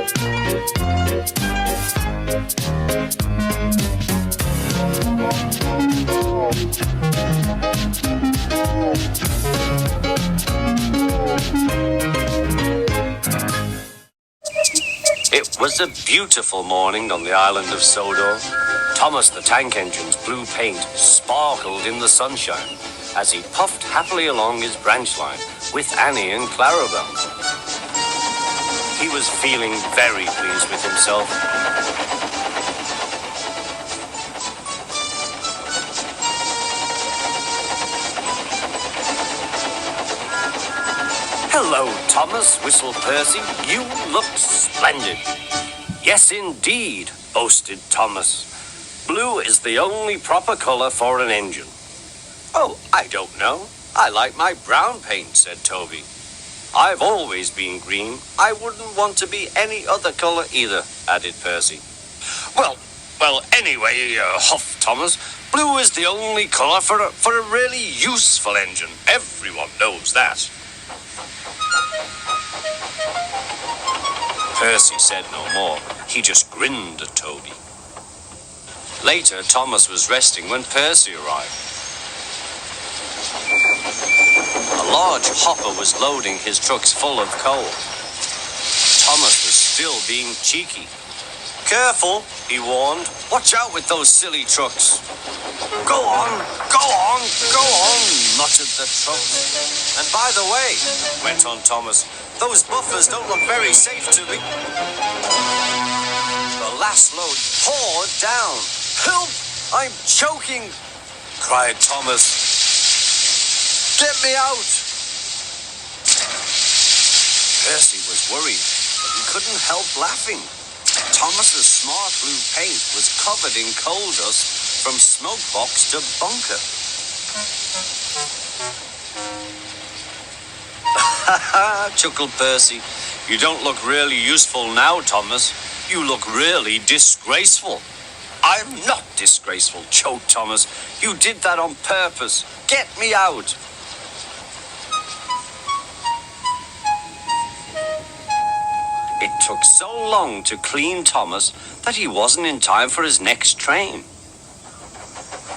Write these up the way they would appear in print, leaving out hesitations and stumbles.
It was a beautiful morning on the island of Sodor. Thomas the Tank Engine's blue paint sparkled in the sunshine as he puffed happily along his branch line with Annie and Clarabelle. He was feeling very pleased with himself. "Hello, Thomas," whistled Percy. "You look splendid." "Yes, indeed," boasted Thomas. "Blue is the only proper color for an engine." "Oh, I don't know. I like my brown paint," said Toby. "I've always been green. I wouldn't want to be any other color either," added Percy. Well, anyway, huffed Thomas, "blue is the only color for a really useful engine. Everyone knows that." Percy said no more. He just grinned at Toby. Later, Thomas was resting when Percy arrived. A large hopper was loading his trucks full of coal. Thomas was still being cheeky. "Careful," he warned. "Watch out with those silly trucks." Go on, muttered the trucks. "And by the way," went on Thomas, "those buffers don't look very safe to me." The last load poured down. "Help! I'm choking!" cried Thomas. "Get me out!" Percy was worried, but he couldn't help laughing. Thomas's smart blue paint was covered in coal dust from smoke box to bunker. "Ha ha," chuckled Percy. "You don't look really useful now, Thomas. You look really disgraceful." "I'm not disgraceful," choked Thomas. "You did that on purpose. Get me out." It took so long to clean Thomas that he wasn't in time for his next train.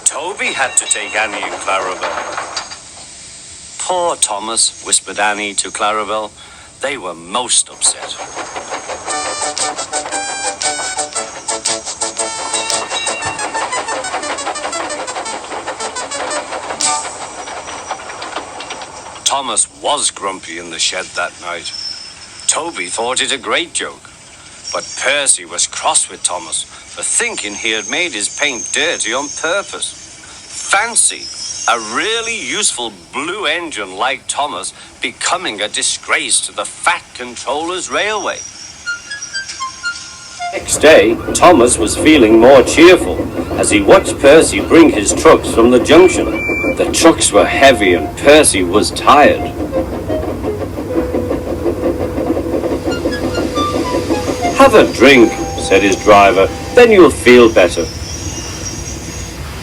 Toby had to take Annie and Clarabelle. "Poor Thomas," whispered Annie to Clarabelle. They were most upset. Thomas was grumpy in the shed that night. Toby thought it a great joke, but Percy was cross with Thomas for thinking he had made his paint dirty on purpose. Fancy a really useful blue engine like Thomas becoming a disgrace to the Fat Controller's Railway. Next day, Thomas was feeling more cheerful as he watched Percy bring his trucks from the junction. The trucks were heavy and Percy was tired. "Have a drink," said his driver, "then you'll feel better."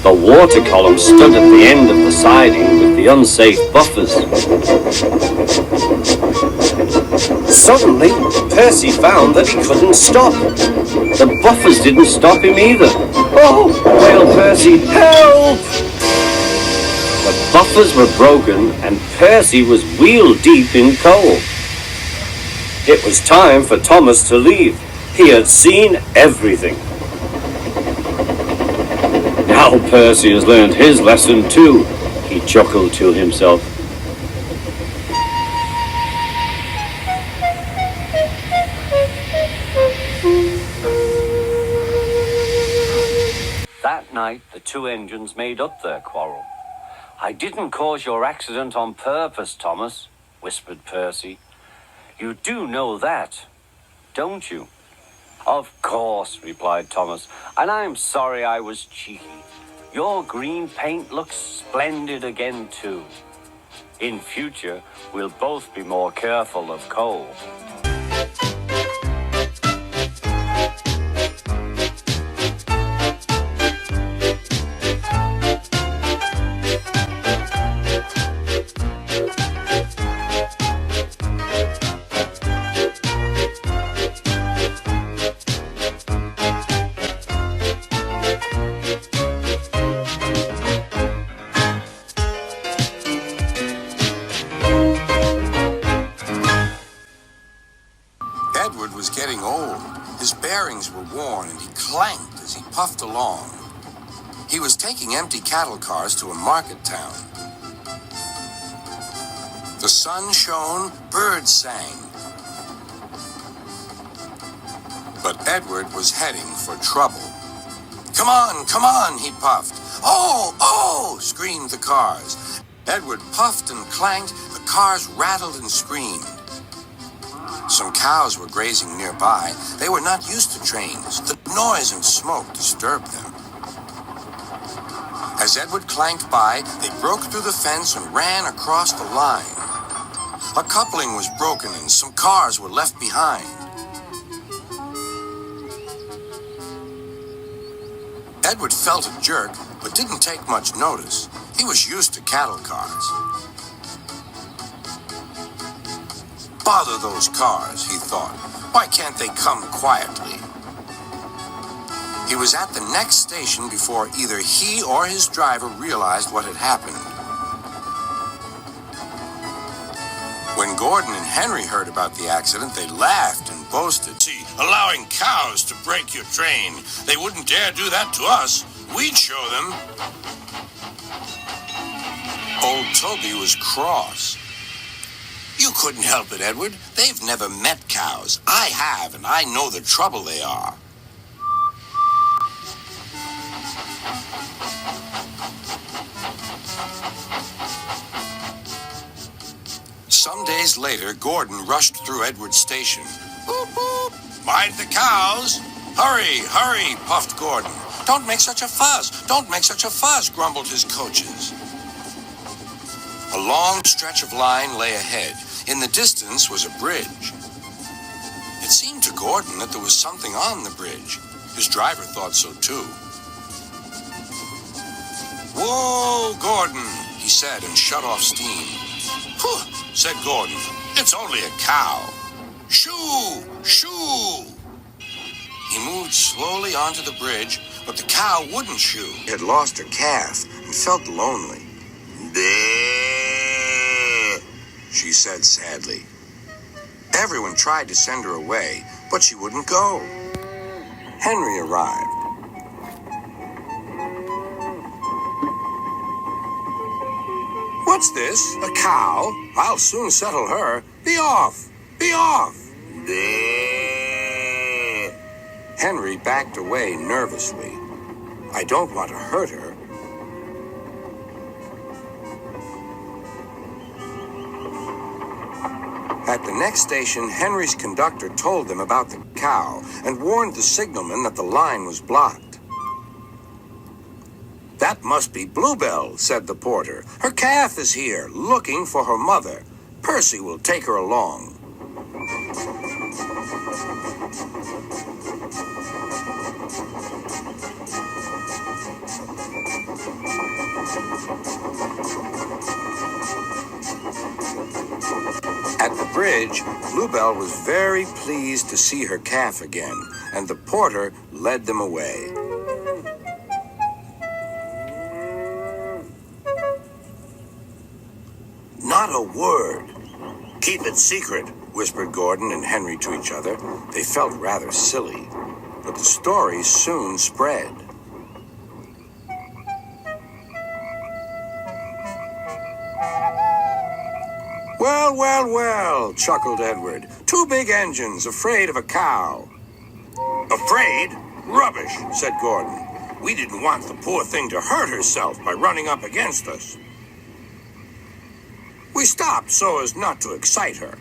The water column stood at the end of the siding with the unsafe buffers. Suddenly, Percy found that he couldn't stop. The buffers didn't stop him either. "Oh!" wailed Percy, "help!" The buffers were broken and Percy was wheel deep in coal. It was time for Thomas to leave. He had seen everything. "Now Percy has learned his lesson too," he chuckled to himself. That night, the two engines made up their quarrel. "I didn't cause your accident on purpose, Thomas," whispered Percy. "You do know that, don't you?" "Of course," replied Thomas, "and I'm sorry I was cheeky. Your green paint looks splendid again, too. In future, we'll both be more careful of coal." Edward was getting old. His bearings were worn and he clanked as he puffed along. He was taking empty cattle cars to a market town. The sun shone, birds sang. But Edward was heading for trouble. Come on, he puffed. Oh, oh, screamed the cars. Edward puffed and clanked. The cars rattled and screamed. Some cows were grazing nearby. They were not used to trains. The noise and smoke disturbed them. As Edward clanked by, they broke through the fence and ran across the line. A coupling was broken and some cars were left behind. Edward felt a jerk, but didn't take much notice. He was used to cattle cars. Bother those cars, he thought. Why can't they come quietly? He was at the next station before either he or his driver realized what had happened. When Gordon and Henry heard about the accident, they laughed and boasted. See, allowing cows to break your train. They wouldn't dare do that to us. We'd show them. Old Toby was cross. You couldn't help it, Edward. They've never met cows. I have, and I know the trouble they are. Some days later, Gordon rushed through Edward's station. Boop, boop. Mind the cows. Hurry, hurry, puffed Gordon. Don't make such a fuss. Don't make such a fuss, grumbled his coaches. A long stretch of line lay ahead. In the distance was a bridge. It seemed to Gordon that there was something on the bridge. His driver thought so too. Whoa, Gordon, he said and shut off steam. Whew, said Gordon. It's only a cow. Shoo! Shoo! He moved slowly onto the bridge, but the cow wouldn't shoo. She had lost her calf and felt lonely. Bleh, she said sadly. Everyone tried to send her away, but she wouldn't go. Henry arrived. What's this? A cow? I'll soon settle her. Be off! Be off! Bleh. Henry backed away nervously. I don't want to hurt her. At the next station, Henry's conductor told them about the cow and warned the signalman that the line was blocked. That must be Bluebell, said the porter. Her calf is here, looking for her mother. Percy will take her along. At the bridge, Bluebell was very pleased to see her calf again, and the porter led them away. Not a word. Keep it secret, whispered Gordon and Henry to each other. They felt rather silly, but the story soon spread. Well, well, well, chuckled Edward. Two big engines afraid of a cow. Afraid? Rubbish, said Gordon. We didn't want the poor thing to hurt herself by running up against us. We stopped so as not to excite her.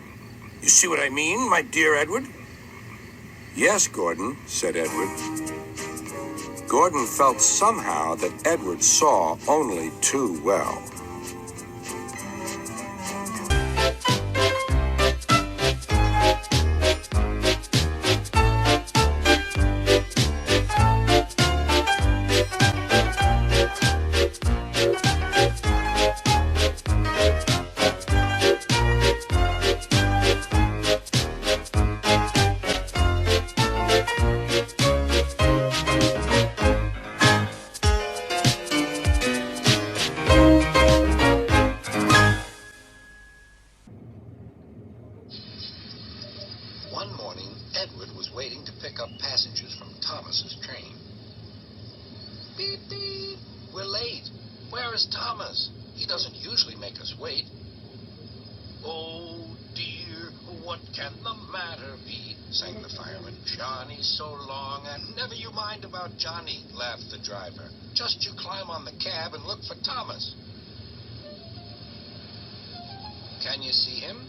You see what I mean, my dear Edward? Yes, Gordon, said Edward. Gordon felt somehow that Edward saw only too well. Edward was waiting to pick up passengers from Thomas's train. Beep, beep. We're late. Where is Thomas? He doesn't usually make us wait. Oh, dear, what can the matter be? Sang the fireman. Johnny's so long, and never you mind about Johnny, laughed the driver. Just you climb on the cab and look for Thomas. Can you see him?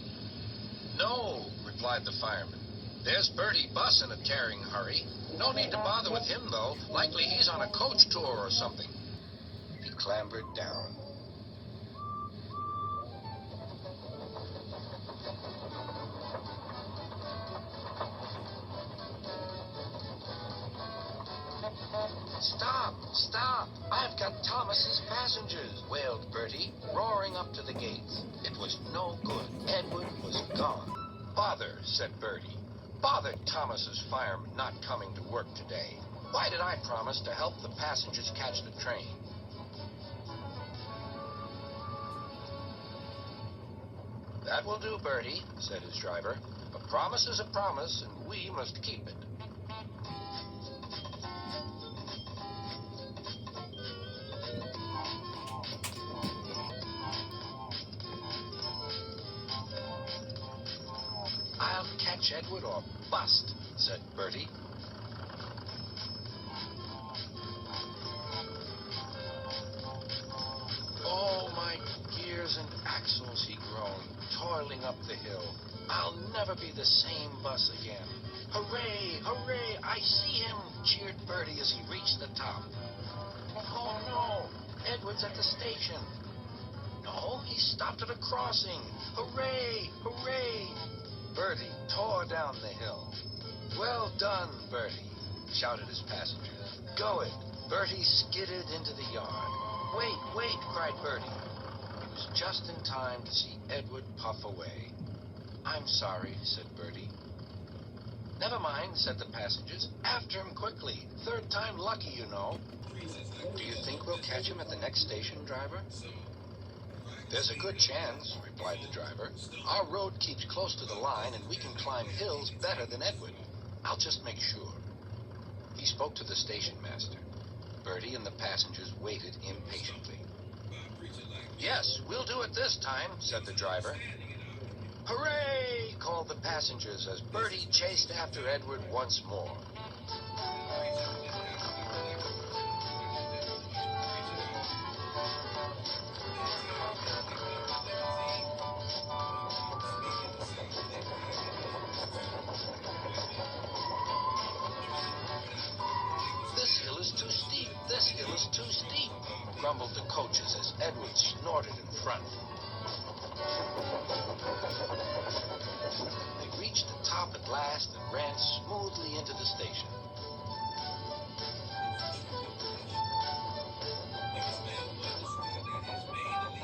No, replied the fireman. There's Bertie Buss in a tearing hurry. No need to bother with him, though. Likely he's on a coach tour or something. He clambered down. Stop! Stop! I've got Thomas's passengers, wailed Bertie, roaring up to the gates. It was no good. Edward was gone. Bother, said Bertie. Bother Thomas's fireman not coming to work today. Why did I promise to help the passengers catch the train? That will do, Bertie, said his driver. A promise is a promise, and we must keep it. I'll catch Edward or bust, said Bertie. Oh, my gears and axles, he groaned, toiling up the hill. I'll never be the same bus again. Hooray, hooray, I see him, cheered Bertie as he reached the top. Oh, no, Edward's at the station. No, he stopped at a crossing. Hooray, hooray. Bertie tore down the hill. Well done, Bertie, shouted his passengers. Go it. Bertie skidded into the yard. Wait, wait, cried Bertie. He was just in time to see Edward puff away. I'm sorry, said Bertie. Never mind, said the passengers. After him quickly. Third time lucky, you know. Do you think we'll catch him at the next station, driver? There's a good chance, replied the driver. Our road keeps close to the line, and we can climb hills better than Edward. I'll just make sure. He spoke to the station master. Bertie and the passengers waited impatiently. Yes, we'll do it this time, said the driver. Hooray! Called the passengers as Bertie chased after Edward once more. This hill is too steep, grumbled the coaches as Edward snorted in front. They reached the top at last and ran smoothly into the station.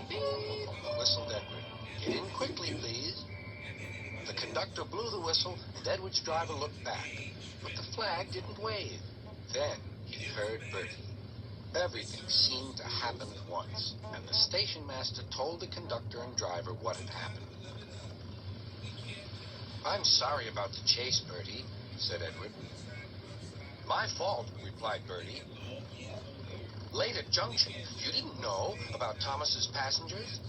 Beep, whistled Edward. Get in quickly, please. The conductor blew the whistle, and Edward's driver looked back, but the flag didn't wave. Then he heard Bertie. Everything seemed to happen at once, and the station master told the conductor and driver what had happened. I'm sorry about the chase, Bertie, said Edward. My fault, replied Bertie. Late at Junction, you didn't know about Thomas's passengers?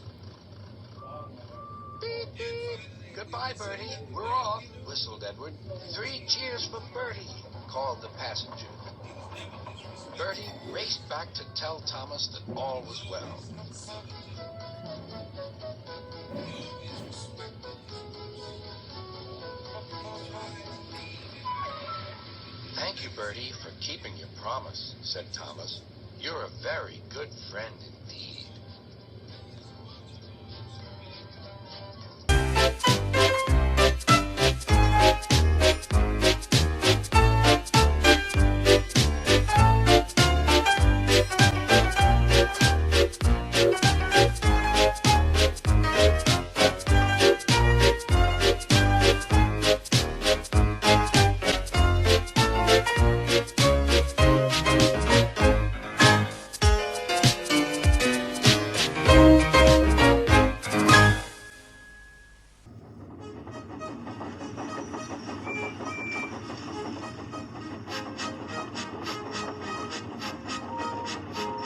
Beep, beep. Goodbye, Bertie. We're off, whistled Edward. 3 cheers for Bertie, called the passenger. Bertie raced back to tell Thomas that all was well. Thank you, Bertie, for keeping your promise, said Thomas. You're a very good friend indeed.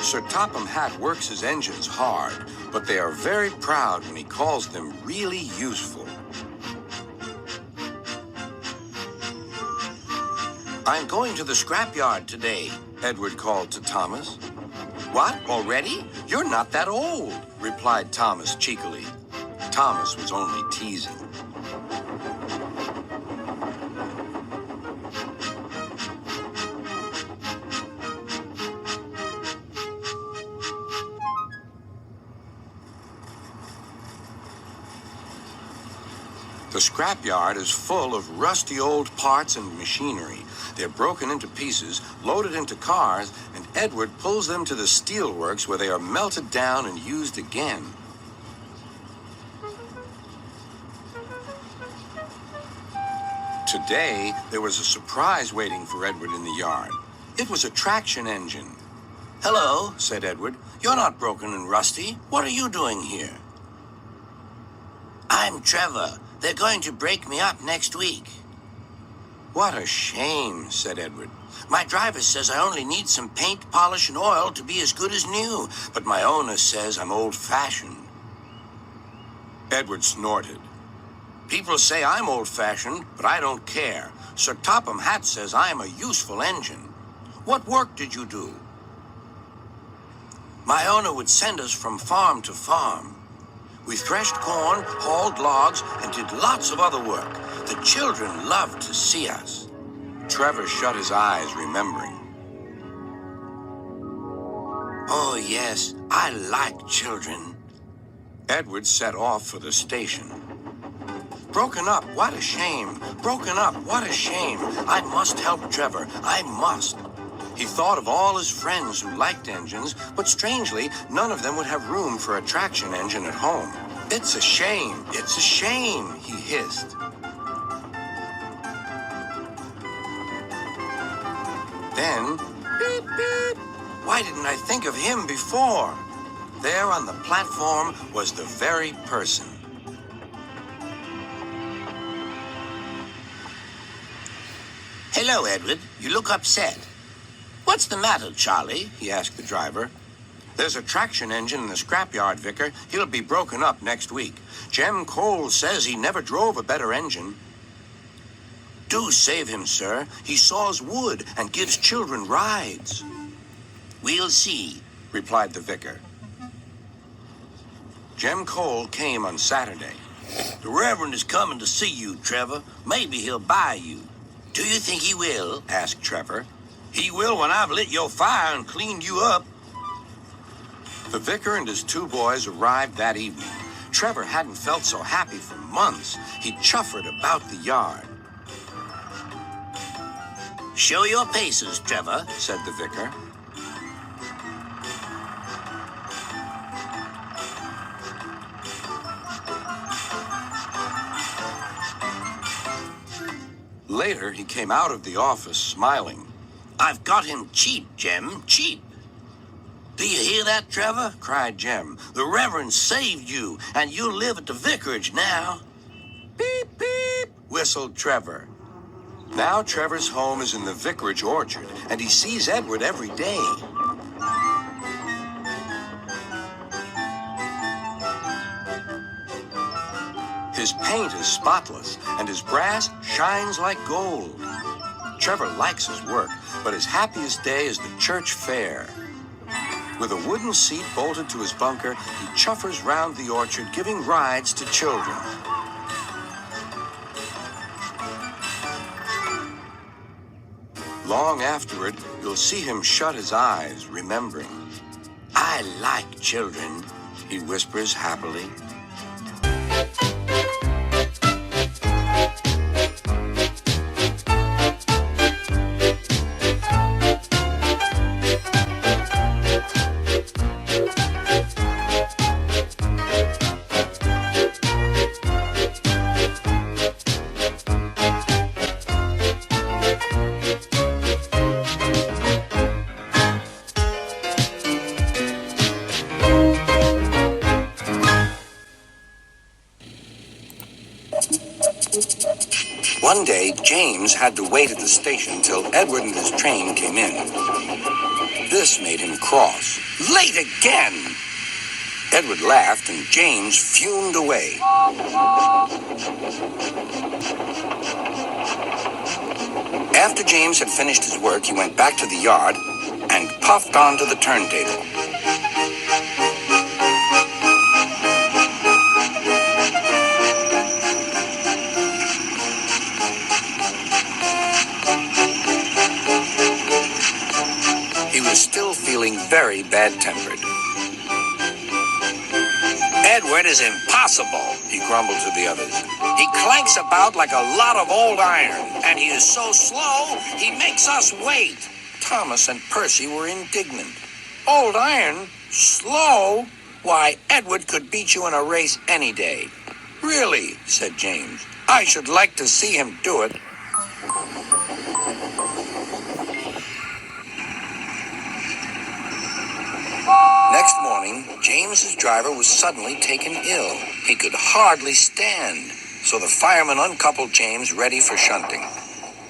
Sir Topham Hatt works his engines hard, but they are very proud when he calls them really useful. I'm going to the scrapyard today, Edward called to Thomas. What, already? You're not that old, replied Thomas cheekily. Thomas was only teasing. The scrapyard is full of rusty old parts and machinery. They're broken into pieces, loaded into cars, and Edward pulls them to the steelworks where they are melted down and used again. Today, there was a surprise waiting for Edward in the yard. It was a traction engine. Hello, said Edward. You're not broken and rusty. What are you doing here? I'm Trevor. They're going to break me up next week. What a shame, said Edward. My driver says I only need some paint, polish, and oil to be as good as new, but my owner says I'm old-fashioned. Edward snorted. People say I'm old-fashioned, but I don't care. Sir Topham Hatt says I'm a useful engine. What work did you do? My owner would send us from farm to farm. We threshed corn, hauled logs, and did lots of other work. The children loved to see us. Trevor shut his eyes, remembering. Oh, yes, I like children. Edward set off for the station. Broken up, what a shame. Broken up, what a shame. I must help Trevor. I must. He thought of all his friends who liked engines, but strangely, none of them would have room for a traction engine at home. It's a shame, he hissed. Then, beep, beep. Why didn't I think of him before? There on the platform was the very person. Hello, Edward. You look upset. What's the matter, Charlie? He asked the driver. There's a traction engine in the scrapyard, Vicar. He'll be broken up next week. Jem Cole says he never drove a better engine. Do save him, sir. He saws wood and gives children rides. We'll see, replied the vicar. Jem Cole came on Saturday. The Reverend is coming to see you, Trevor. Maybe he'll buy you. Do you think he will? Asked Trevor. He will when I've lit your fire and cleaned you up. The vicar and his two boys arrived that evening. Trevor hadn't felt so happy for months. He chuffered about the yard. Show your paces, Trevor, said the vicar. Later, he came out of the office smiling. I've got him cheap, Jem, cheap. Do you hear that, Trevor? Cried Jem. The Reverend saved you, and you'll live at the vicarage now. Beep, beep, whistled Trevor. Now Trevor's home is in the vicarage orchard, and he sees Edward every day. His paint is spotless, and his brass shines like gold. Trevor likes his work, but his happiest day is the church fair. With a wooden seat bolted to his bunker, he chuffers round the orchard, giving rides to children. Long afterward, you'll see him shut his eyes, remembering. I like children, he whispers happily. One day, James had to wait at the station till Edward and his train came in. This made him cross. Late again! Edward laughed and James fumed away. After James had finished his work, he went back to the yard and puffed onto the turntable. He was still feeling very bad-tempered. Edward is impossible, he grumbled to the others. He clanks about like a lot of old iron, and he is so slow, he makes us wait. Thomas and Percy were indignant. Old iron? Slow? Why, Edward could beat you in a race any day. Really, said James. I should like to see him do it. Next morning, James's driver was suddenly taken ill. He could hardly stand, so the fireman uncoupled James ready for shunting.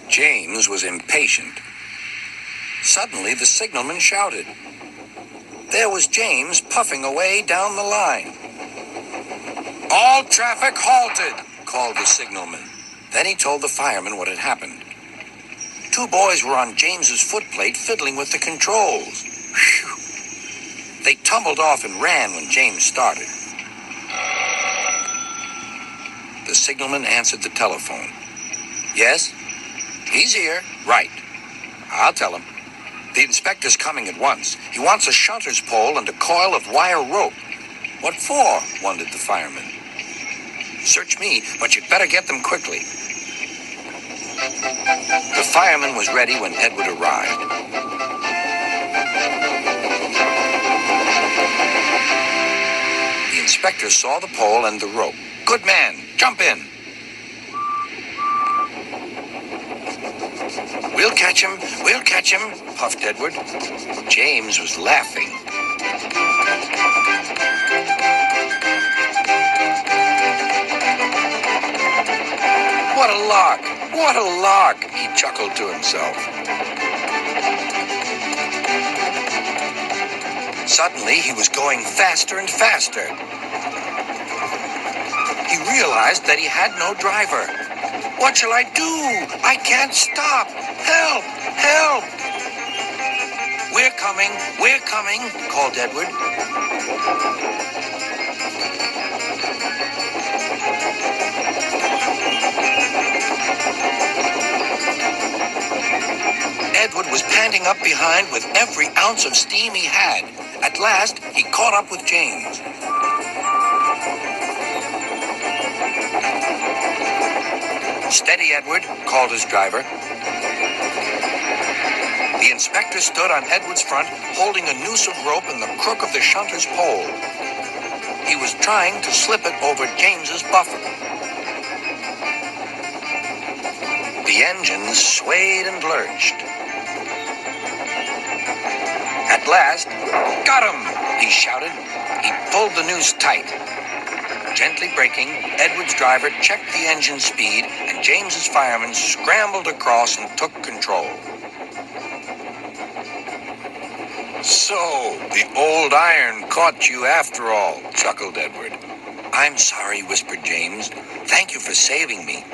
James was impatient. Suddenly, the signalman shouted. There was James puffing away down the line. All traffic halted, called the signalman. Then he told the fireman what had happened. Two boys were on James's footplate fiddling with the controls. Phew. They tumbled off and ran when James started. The signalman answered the telephone. Yes? He's here. Right. I'll tell him. The inspector's coming at once. He wants a shunter's pole and a coil of wire rope. What for? Wondered the fireman. Search me, but you'd better get them quickly. The fireman was ready when Edward arrived. The inspector saw the pole and the rope. Good man, jump in. We'll catch him, puffed Edward. James was laughing. What a lark, he chuckled to himself. Suddenly, he was going faster and faster. He realized that he had no driver. What shall I do? I can't stop. Help! Help! We're coming, called Edward. Edward was panting up behind with every ounce of steam he had. At last, he caught up with James. Steady, Edward, called his driver. The inspector stood on Edward's front, holding a noose of rope in the crook of the shunter's pole. He was trying to slip it over James's buffer. The engines swayed and lurched. At last, got him, he shouted. He pulled the noose tight. Gently braking, Edward's driver checked the engine speed, and James's fireman scrambled across and took control. So, the old iron caught you after all, chuckled Edward. I'm sorry, whispered James. Thank you for saving me.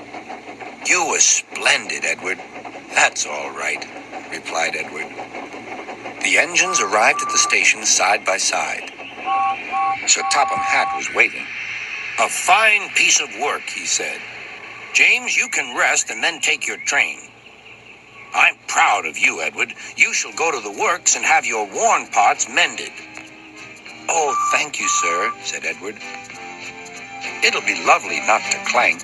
You were splendid, Edward. That's all right, replied Edward. The engines arrived at the station side by side. Sir Topham Hatt was waiting. A fine piece of work, he said. James, you can rest and then take your train. I'm proud of you, Edward. You shall go to the works and have your worn parts mended. Oh, thank you, sir, said Edward. It'll be lovely not to clank.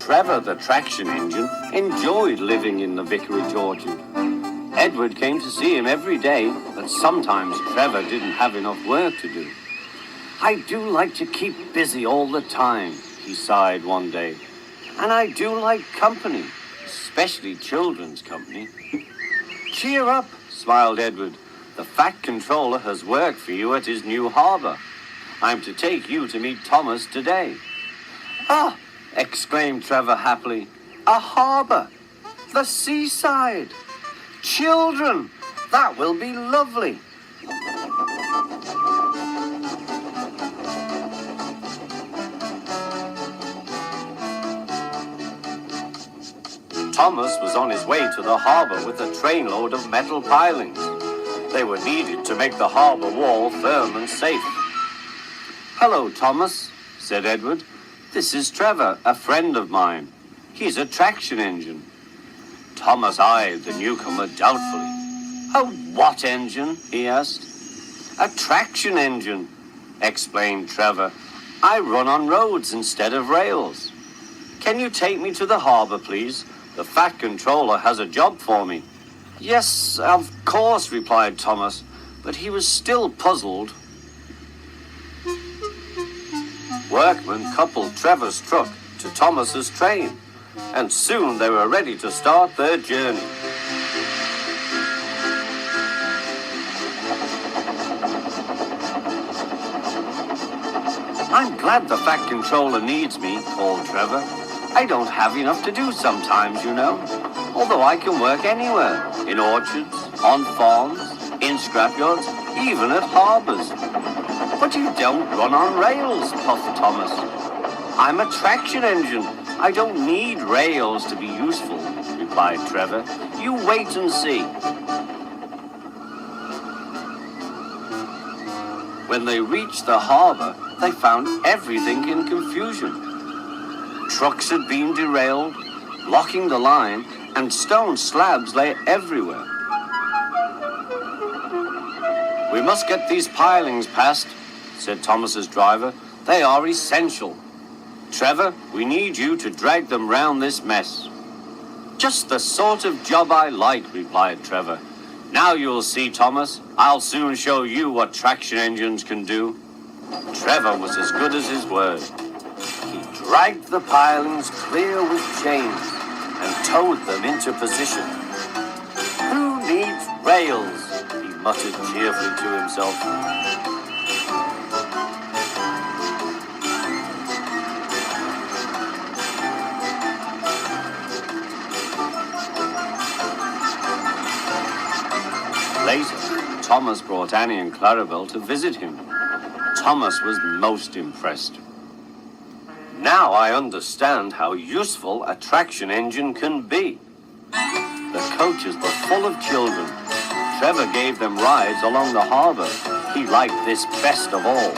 Trevor, the traction engine, enjoyed living in the vicarage orchard. Edward came to see him every day, but sometimes Trevor didn't have enough work to do. "I do like to keep busy all the time," he sighed one day. "And I do like company, especially children's company." "Cheer up," smiled Edward. "The Fat Controller has work for you at his new harbor. I'm to take you to meet Thomas today." "Ah!" exclaimed Trevor happily. "A harbor! The seaside! Children! That will be lovely!" Thomas was on his way to the harbor with a trainload of metal pilings. They were needed to make the harbor wall firm and safe. "Hello, Thomas," said Edward. "This is Trevor, a friend of mine. He's a traction engine." Thomas eyed the newcomer doubtfully. "A what engine?" he asked. "A traction engine," explained Trevor. "I run on roads instead of rails. Can you take me to the harbor, please? The Fat Controller has a job for me." "Yes, of course," replied Thomas, but he was still puzzled. Workmen coupled Trevor's truck to Thomas's train, and soon they were ready to start their journey. "I'm glad the Fat Controller needs me," called Trevor. "I don't have enough to do sometimes, you know, although I can work anywhere, in orchards, on farms, in scrapyards, even at harbors." "But you don't run on rails," puffed Thomas. "I'm a traction engine. I don't need rails to be useful," replied Trevor. "You wait and see." When they reached the harbor, they found everything in confusion. Trucks had been derailed, blocking the line, and stone slabs lay everywhere. "We must get these pilings past," said Thomas's driver. "They are essential. Trevor, we need you to drag them round this mess." "Just the sort of job I like," replied Trevor. "Now you'll see, Thomas. I'll soon show you what traction engines can do." Trevor was as good as his word. He dragged the pilings clear with chains and towed them into position. "Who needs rails?" he muttered cheerfully to himself. Later, Thomas brought Annie and Clarabelle to visit him. Thomas was most impressed. "Now I understand how useful a traction engine can be." The coaches were full of children. Trevor gave them rides along the harbor. He liked this best of all.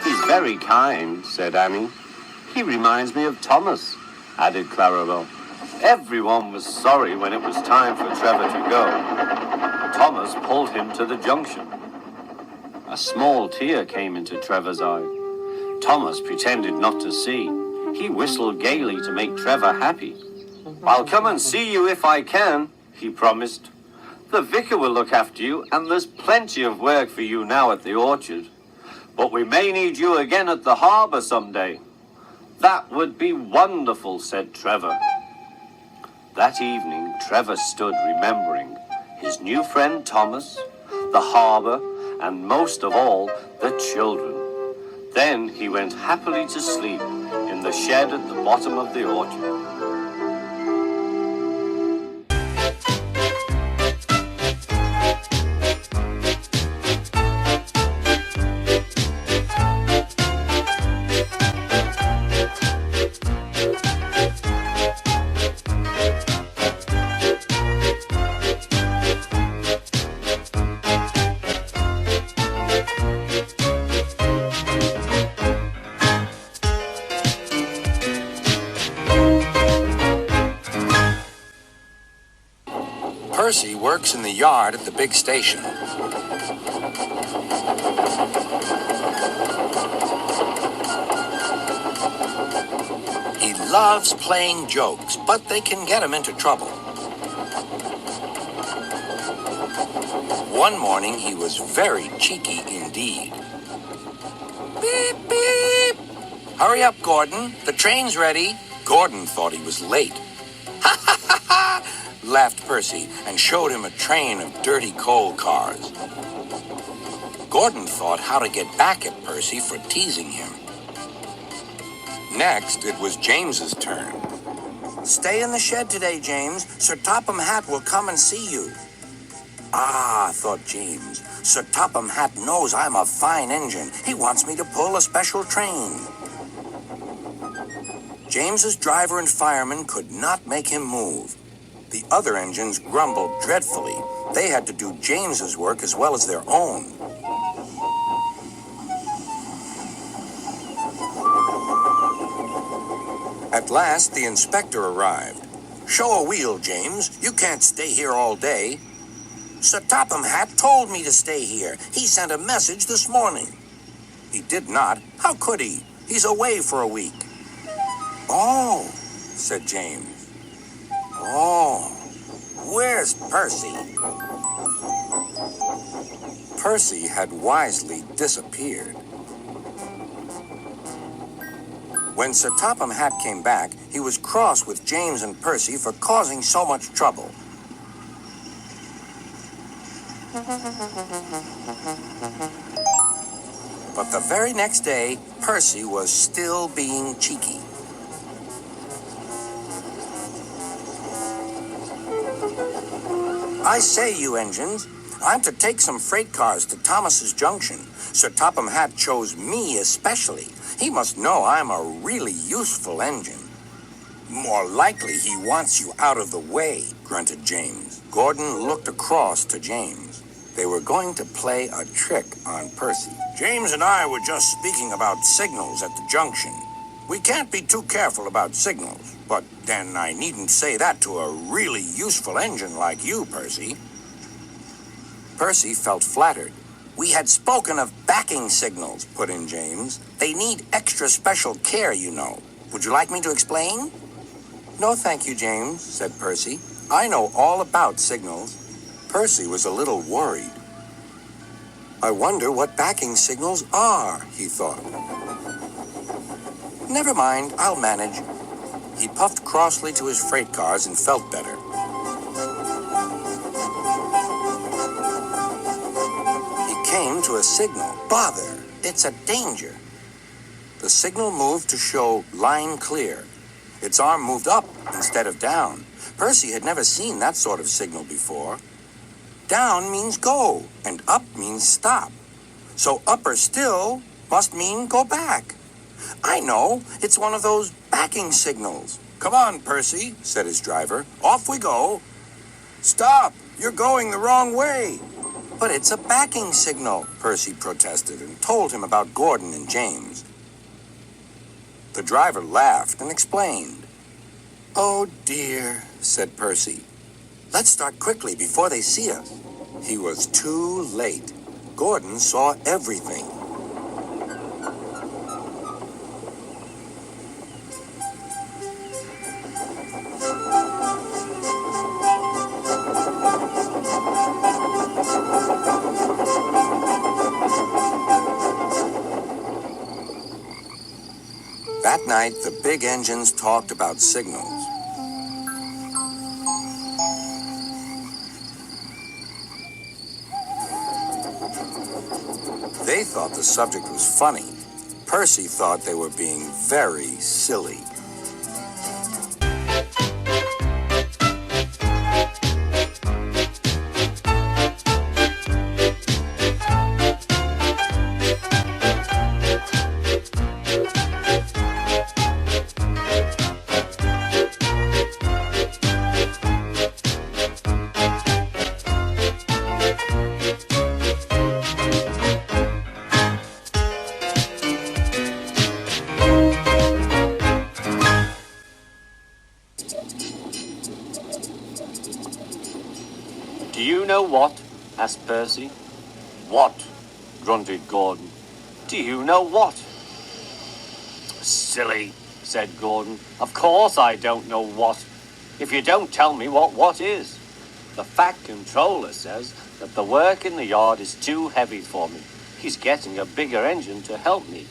"He's very kind," said Annie. "He reminds me of Thomas," added Clarabelle. Everyone was sorry when it was time for Trevor to go. Thomas pulled him to the junction. A small tear came into Trevor's eye. Thomas pretended not to see. He whistled gaily to make Trevor happy. "I'll come and see you if I can," he promised. "The vicar will look after you, and there's plenty of work for you now at the orchard. But we may need you again at the harbor someday." "That would be wonderful," said Trevor. That evening, Trevor stood remembering his new friend Thomas, the harbor, and most of all, the children. Then he went happily to sleep in the shed at the bottom of the orchard. Percy works in the yard at the big station. He loves playing jokes, but they can get him into trouble. One morning, he was very cheeky indeed. Beep, beep! Hurry up, Gordon. The train's ready. Gordon thought he was late. Ha ha ha ha! Laughed Percy and showed him a train of dirty coal cars. Gordon thought how to get back at Percy for teasing him. Next, it was James's turn. Stay in the shed today, James. Sir Topham Hatt will come and see you. Ah, thought James. Sir Topham Hatt knows I'm a fine engine. He wants me to pull a special train. James's driver and fireman could not make him move. The other engines grumbled dreadfully. They had to do James's work as well as their own. At last, the inspector arrived. Show a wheel, James. You can't stay here all day. Sir Topham Hatt told me to stay here. He sent a message this morning. He did not. How could he? He's away for a week. Oh, said James. Oh, where's Percy? Percy had wisely disappeared. When Sir Topham Hatt came back, he was cross with James and Percy for causing so much trouble. But the very next day, Percy was still being cheeky. I say, you engines, I'm to take some freight cars to Thomas's Junction. Sir Topham Hatt chose me especially. He must know I'm a really useful engine. More likely he wants you out of the way, grunted James. Gordon looked across to James. They were going to play a trick on Percy. James and I were just speaking about signals at the junction. We can't be too careful about signals, but then I needn't say that to a really useful engine like you, Percy. Percy felt flattered. We had spoken of backing signals, put in James. They need extra special care, you know. Would you like me to explain? No, thank you, James, said Percy. I know all about signals. Percy was a little worried. I wonder what backing signals are, he thought. Never mind, I'll manage. He puffed crossly to his freight cars and felt better. Came to a signal. Bother, it's a danger. The signal moved to show line clear. Its arm moved up instead of down. Percy had never seen that sort of signal before. Down means go, and up means stop. So upper still must mean go back. I know, it's one of those backing signals. Come on, Percy, said his driver. Off we go. Stop, you're going the wrong way. But it's a backing signal, Percy protested and told him about Gordon and James. The driver laughed and explained. Oh dear, said Percy. Let's start quickly before they see us. He was too late. Gordon saw everything. That night, the big engines talked about signals. They thought the subject was funny. Percy thought they were being very silly. Do you know what? Asked Percy. What? grunted Gordon. Do you know what? Silly, said Gordon. Of course I don't know what. If you don't tell me what is. The Fat Controller says that the work in the yard is too heavy for me. He's getting a bigger engine to help me.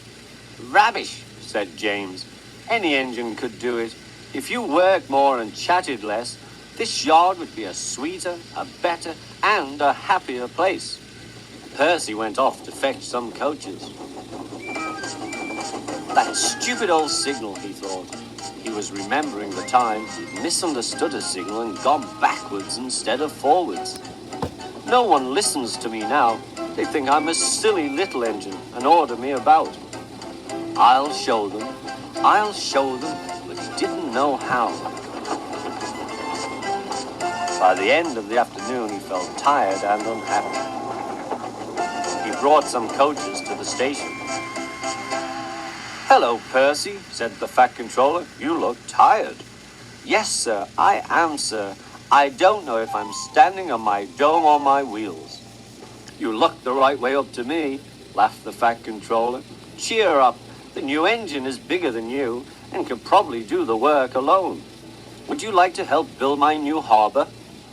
Rubbish, said James. Any engine could do it. If you worked more and chatted less, this yard would be a sweeter, a better, and a happier place. Percy went off to fetch some coaches. That stupid old signal, he thought. He was remembering the time he'd misunderstood a signal and gone backwards instead of forwards. No one listens to me now. They think I'm a silly little engine and order me about. I'll show them, but he didn't know how. By the end of the afternoon, he felt tired and unhappy. He brought some coaches to the station. Hello, Percy, said the Fat Controller. You look tired. Yes, sir, I am, sir. I don't know if I'm standing on my dome or my wheels. You look the right way up to me, laughed the Fat Controller. Cheer up. The new engine is bigger than you and can probably do the work alone. Would you like to help build my new harbor?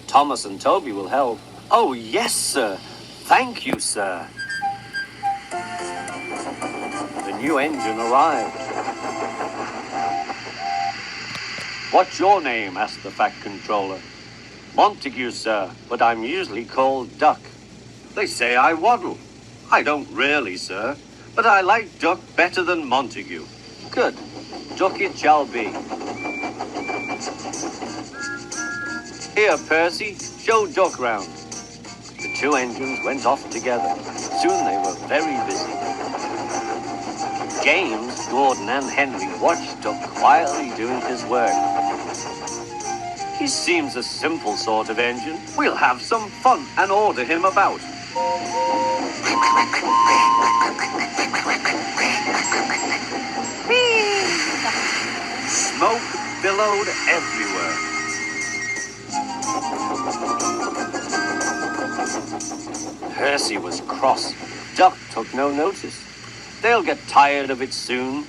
Thomas and Toby will help. Oh, yes, sir. Thank you, sir. The new engine arrived. What's your name? Asked the Fat Controller. Montague, sir, but I'm usually called Duck. They say I waddle. I don't really, sir, but I like Duck better than Montague. Good. Duck it shall be. Here, Percy, show Duck round. The two engines went off together. Soon they were very busy. James, Gordon, and Henry watched Duck quietly doing his work. He seems a simple sort of engine. We'll have some fun and order him about. Smoke billowed everywhere. Percy was cross. Duck took no notice. They'll get tired of it soon.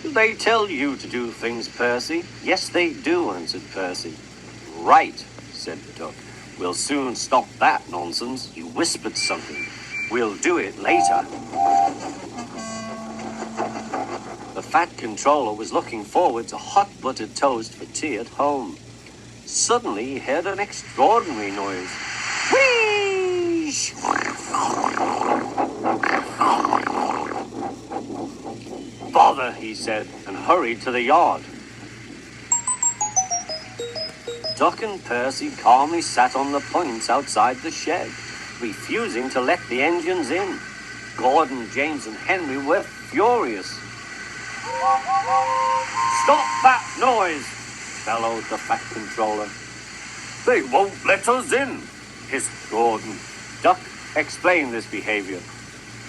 They tell you to do things, Percy. Yes, they do, answered Percy. Right, said the Duck. We'll soon stop that nonsense. He whispered something. We'll do it later. The Fat Controller was looking forward to hot buttered toast for tea at home. Suddenly he heard an extraordinary noise. Whee! Bother, he said, and hurried to the yard. Duck and Percy calmly sat on the points outside the shed, refusing to let the engines in. Gordon, James, and Henry were furious. Stop that noise, bellowed the Fat Controller. They won't let us in, hissed Gordon. Duck explained this behavior.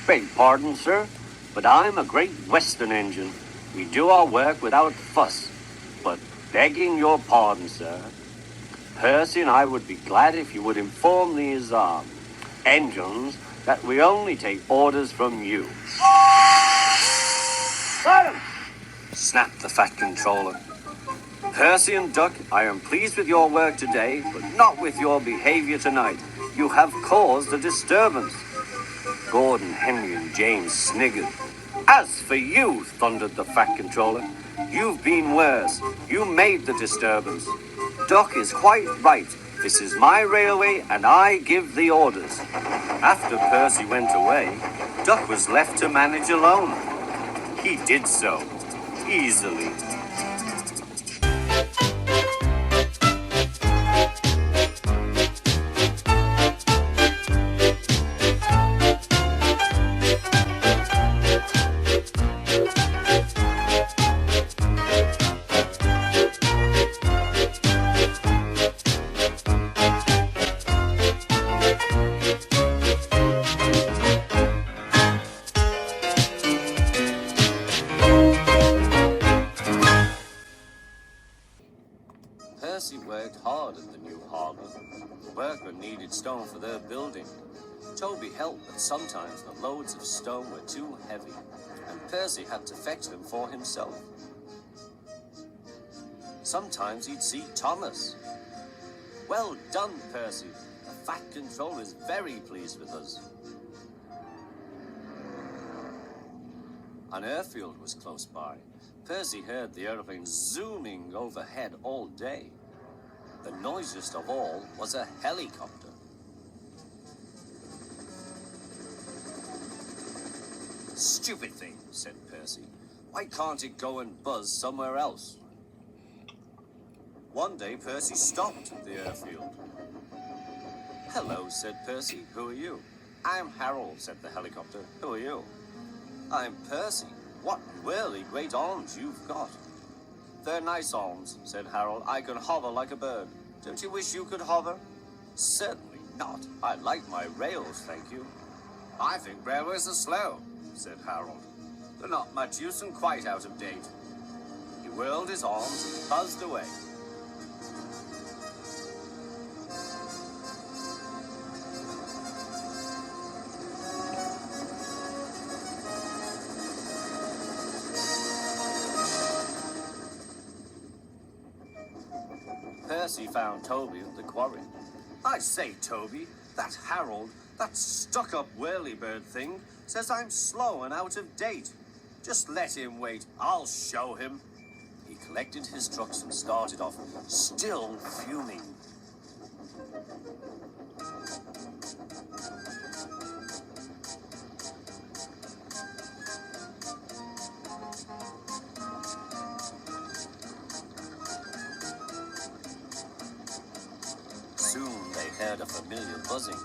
Beg pardon, sir, but I'm a Great Western engine. We do our work without fuss. But begging your pardon, sir, Percy and I would be glad if you would inform these engines that we only take orders from you. Silence! Snapped the Fat Controller. Percy and Duck, I am pleased with your work today, but not with your behavior tonight. You have caused a disturbance. Gordon, Henry, and James sniggered. As for you, thundered the Fat Controller, you've been worse. You made the disturbance. Duck is quite right. This is my railway, and I give the orders. After Percy went away, Duck was left to manage alone. He did so, easily. Percy worked hard at the new harbour. The workmen needed stone for their building. Toby helped, but sometimes the loads of stone were too heavy, and Percy had to fetch them for himself. Sometimes he'd see Thomas. "Well done, Percy. The Fat Controller is very pleased with us." An airfield was close by. Percy heard the airplane zooming overhead all day. The noisiest of all was a helicopter. "Stupid thing," said Percy. "Why can't it go and buzz somewhere else?" One day, Percy stopped at the airfield. "Hello," said Percy. "Who are you?" "I'm Harold," said the helicopter. "Who are you?" "I'm Percy. What really great arms you've got." "They're nice arms," said Harold. "I can hover like a bird. Don't you wish you could hover?" "Certainly not. I like my rails, thank you." "I think railways are slow," said Harold. "They're not much use and quite out of date." He whirled his arms and buzzed away. Percy found Toby at the quarry. "I say, Toby, that Harold, that stuck-up whirlybird thing, says I'm slow and out of date. Just let him wait. I'll show him." He collected his trucks and started off, still fuming. Soon they heard a familiar buzzing.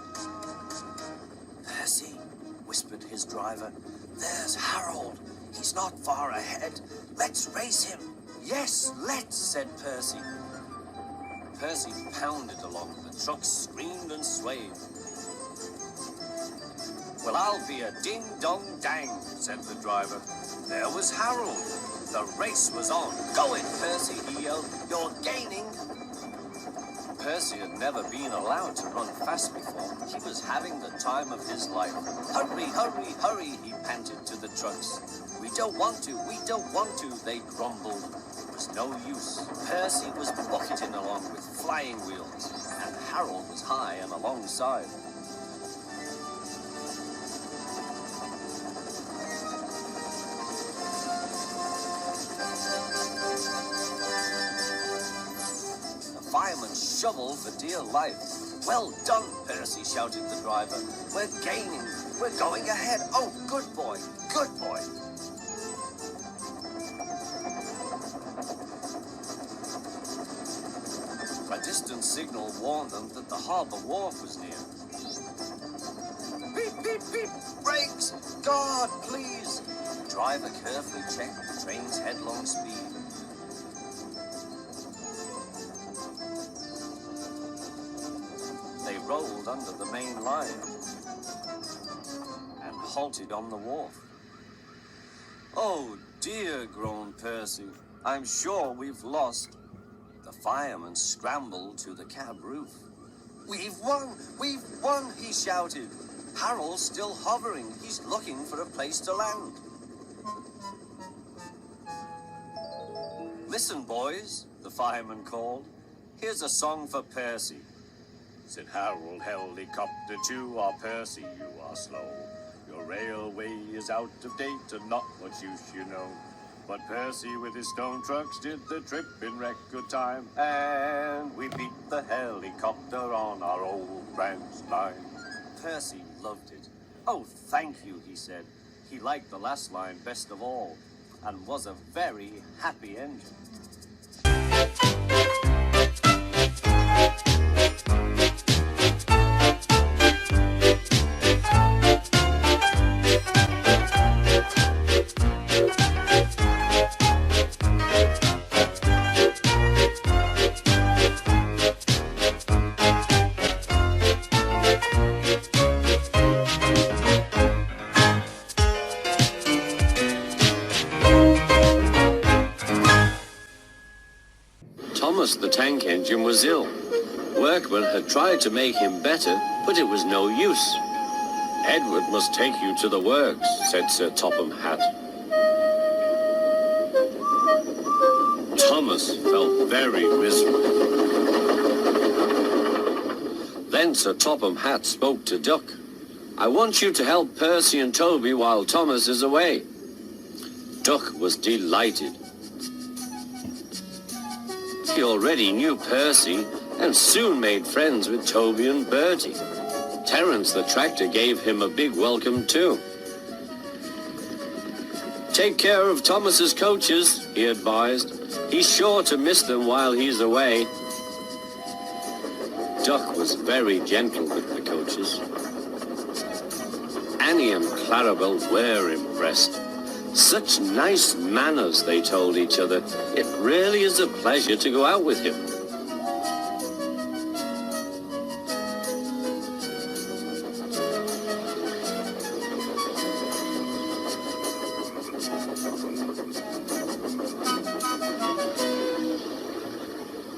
"Percy," whispered his driver, "there's Harold. He's not far ahead. Let's race him." "Yes, let's," said Percy. Percy pounded along. The truck screamed and swayed. "Well, I'll be a ding-dong-dang," said the driver. There was Harold. The race was on. "Go it, Percy," he yelled. "You're gaining." Percy had never been allowed to run fast before. He was having the time of his life. "Hurry, hurry, hurry," he panted to the trucks. We don't want to," they grumbled. It was no use. Percy was bucketing along with flying wheels, and Harold was high and alongside. Fireman shoveled for dear life. "Well done, Percy," shouted the driver. "We're gaining. We're going ahead. Oh, good boy, good boy." A distant signal warned them that the harbor wharf was near. "Beep, beep, beep! Brakes! God, please!" The driver carefully checked the train's headlong speed. They rolled under the main line and halted on the wharf. "Oh dear," groaned Percy. "I'm sure we've lost." The fireman scrambled to the cab roof. We've won, he shouted. "Harold's still hovering. He's looking for a place to land." "Listen, boys," the fireman called. "Here's a song for Percy." Said Harold, "Helicopter to our Percy, you are slow. Your railway is out of date and not much use, you know. But Percy with his stone trucks did the trip in record time, and we beat the helicopter on our old branch line." Percy loved it. "Oh, thank you," he said. He liked the last line best of all, and was a very happy engine. Thomas the tank engine was ill. Workmen had tried to make him better, but it was no use. Edward must take you to the works, said Sir Topham Hatt. Thomas felt very miserable. Then Sir Topham Hatt spoke to Duck. I want you to help Percy and Toby while Thomas is away. Duck was delighted. He already knew Percy and soon made friends with Toby and Bertie. Terence the tractor gave him a big welcome too. Take care of Thomas's coaches, he advised. He's sure to miss them while he's away. Duck was very gentle with the coaches. Annie and Clarabel were impressed. Such nice manners, they told each other. It really is a pleasure to go out with him.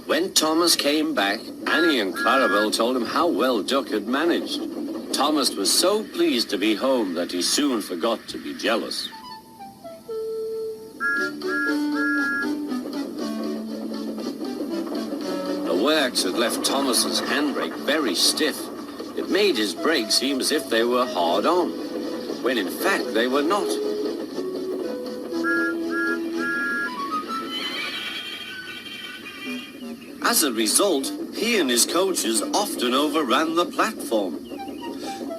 When Thomas came back, Annie and Clarabel told him how well Duck had managed. Thomas was so pleased to be home that he soon forgot to be jealous. The works had left Thomas's handbrake very stiff. It made his brakes seem as if they were hard on, when in fact they were not. As a result, he and his coaches often overran the platform.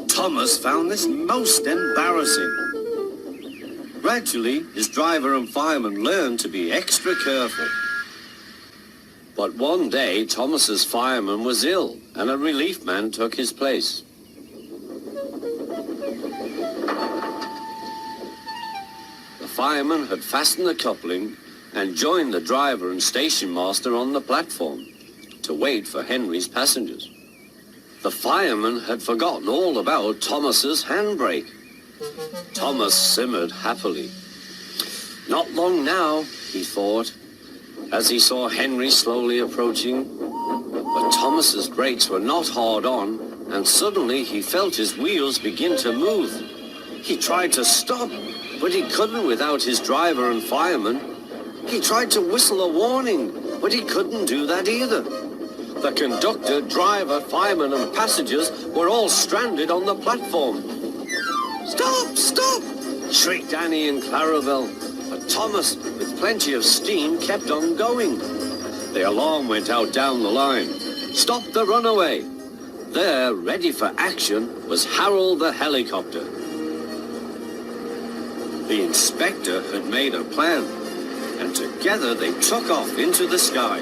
Thomas found this most embarrassing. Gradually, his driver and fireman learned to be extra careful. But one day, Thomas's fireman was ill, and a relief man took his place. The fireman had fastened the coupling and joined the driver and station master on the platform to wait for Henry's passengers. The fireman had forgotten all about Thomas's handbrake. Thomas simmered happily. Not long now, he thought, as he saw Henry slowly approaching. But Thomas's brakes were not hard on, and suddenly he felt his wheels begin to move. He tried to stop, but he couldn't without his driver and fireman. He tried to whistle a warning, but he couldn't do that either. The conductor, driver, fireman, and passengers were all stranded on the platform. "Stop! Stop!" shrieked Annie and Clarabel. But Thomas, with plenty of steam, kept on going. The alarm went out down the line. "Stop the runaway!" There, ready for action, was Harold the helicopter. The inspector had made a plan, and together they took off into the sky.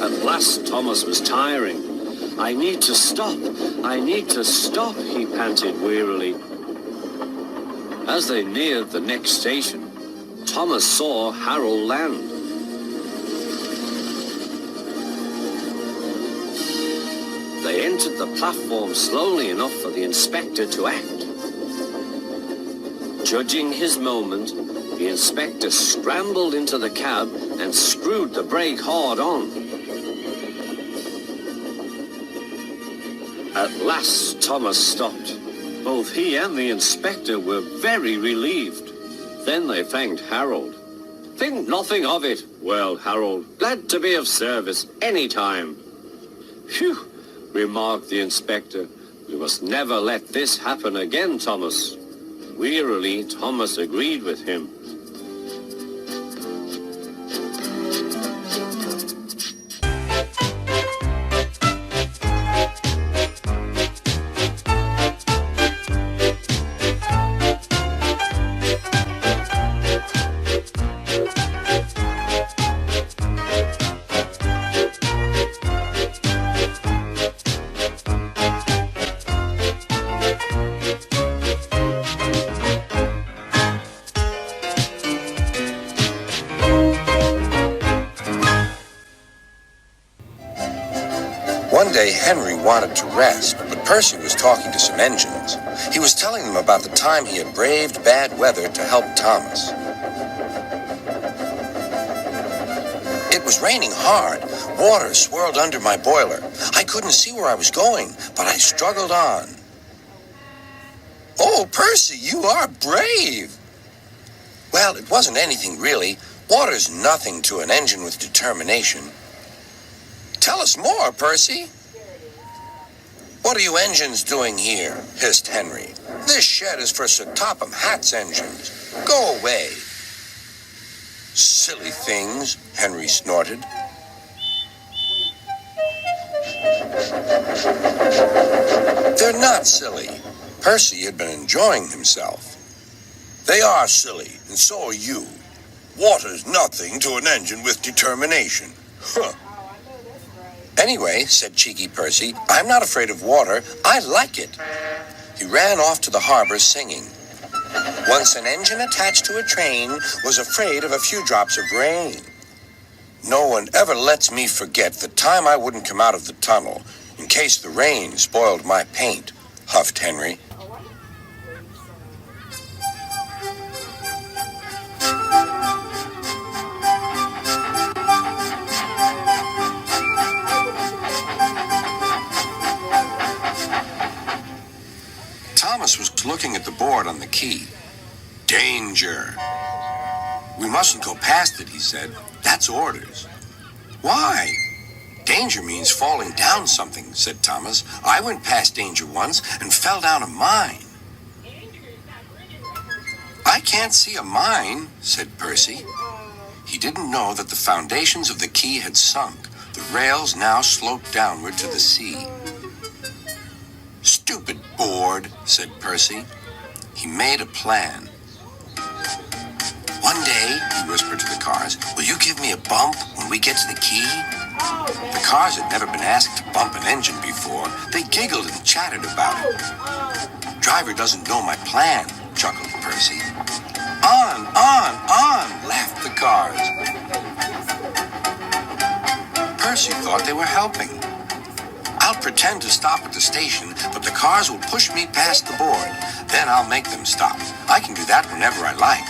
At last, Thomas was tiring. "I need to stop. I need to stop," he panted wearily. As they neared the next station, Thomas saw Harold land. They entered the platform slowly enough for the inspector to act. Judging his moment, the inspector scrambled into the cab and screwed the brake hard on. At last, Thomas stopped. Both he and the inspector were very relieved. Then they thanked Harold. "Think nothing of it," wailed Harold. "Glad to be of service any time." "Phew," remarked the inspector. "We must never let this happen again, Thomas." Wearily, Thomas agreed with him. One day, Henry wanted to rest, but Percy was talking to some engines. He was telling them about the time he had braved bad weather to help Thomas. It was raining hard. Water swirled under my boiler. I couldn't see where I was going, but I struggled on. Oh, Percy, you are brave. Well, it wasn't anything really. Water's nothing to an engine with determination. Tell us more, Percy. What are you engines doing here? Hissed Henry. This shed is for Sir Topham Hatt's engines. Go away. Silly things, Henry snorted. They're not silly. Percy had been enjoying himself. They are silly, and so are you. Water's nothing to an engine with determination. Huh. Anyway, said cheeky Percy, I'm not afraid of water. I like it. He ran off to the harbor singing. Once an engine attached to a train was afraid of a few drops of rain. No one ever lets me forget the time I wouldn't come out of the tunnel in case the rain spoiled my paint, huffed Henry. Thomas was looking at the board on the key. Danger. We mustn't go past it, he said. That's orders. Why? Danger means falling down something, said Thomas. I went past danger once and fell down a mine. I can't see a mine, said Percy. He didn't know that the foundations of the quay had sunk. The rails now sloped downward to the sea. Stupid board, said Percy. He made a plan. One day, he whispered to the cars, will you give me a bump when we get to the quay? The cars had never been asked to bump an engine before. They giggled and chattered about it. Driver doesn't know my plan, chuckled Percy. On, laughed the cars. Percy thought they were helping. I'll pretend to stop at the station, but the cars will push me past the board. Then I'll make them stop. I can do that whenever I like.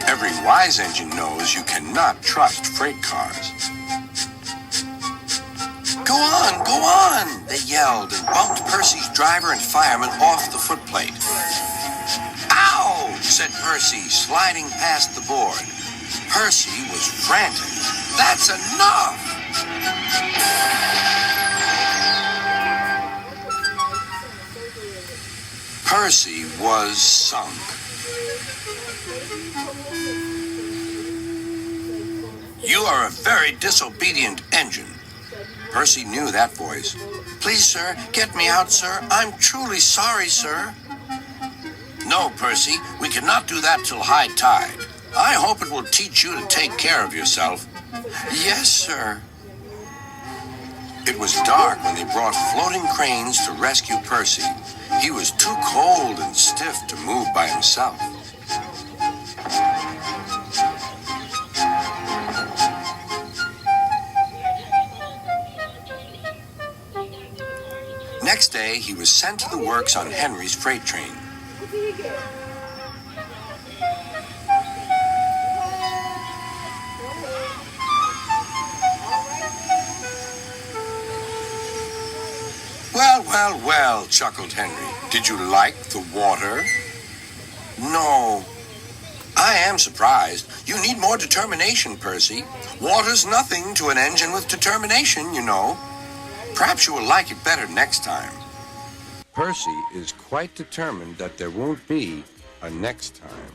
Every wise engine knows you cannot trust freight cars. Go on, they yelled and bumped Percy's driver and fireman off the footplate. Ow, said Percy, sliding past the board. Percy was frantic. That's enough! Percy was sunk. You are a very disobedient engine. Percy knew that voice. Please, sir, get me out, sir. I'm truly sorry, sir. No, Percy, we cannot do that till high tide. I hope it will teach you to take care of yourself. Yes, sir. It was dark when they brought floating cranes to rescue Percy. He was too cold and stiff to move by himself. Next day, he was sent to the works on Henry's freight train. Well, chuckled Henry. Did you like the water? No. I am surprised. You need more determination, Percy. Water's nothing to an engine with determination, you know. Perhaps you will like it better next time. Percy is quite determined that there won't be a next time.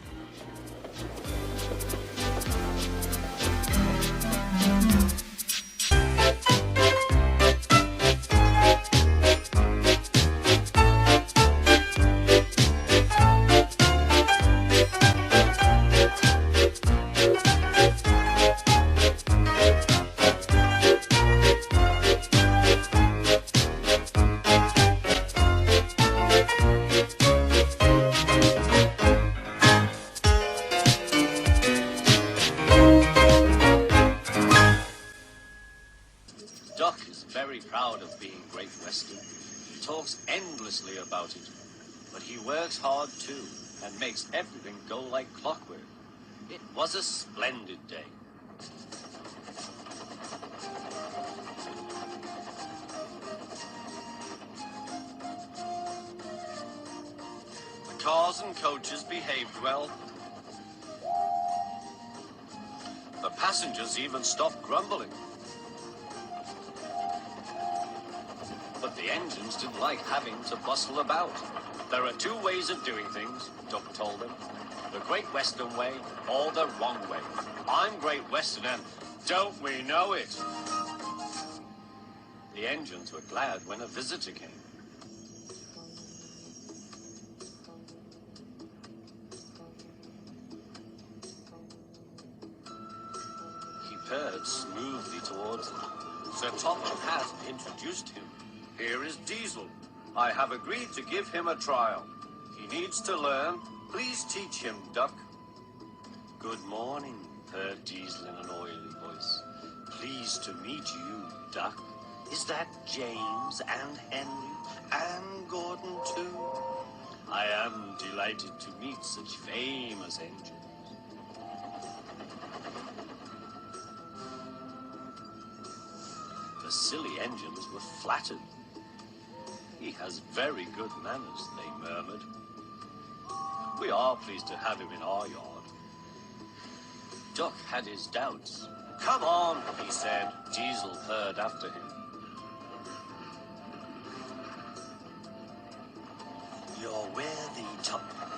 Doc is very proud of being Great Western. He talks endlessly about it. but he works hard too and makes everything go like clockwork. It was a splendid day. The cars and coaches behaved well. The passengers even stopped grumbling. But the engines didn't like having to bustle about. There are two ways of doing things, Duck told them. The Great Western Way or the wrong way. I'm Great Western and don't we know it? The engines were glad when a visitor came. He purred smoothly towards them. Sir Topham Hatt introduced him. Here is Diesel. I have agreed to give him a trial. He needs to learn. Please teach him, Duck. Good morning, purred Diesel in an oily voice. Pleased to meet you, Duck. Is that James and Henry and Gordon too? I am delighted to meet such famous engines. The silly engines were flattered. He has very good manners, they murmured. We are pleased to have him in our yard. Duck had his doubts. Come on, he said. Diesel purred after him. You're worthy,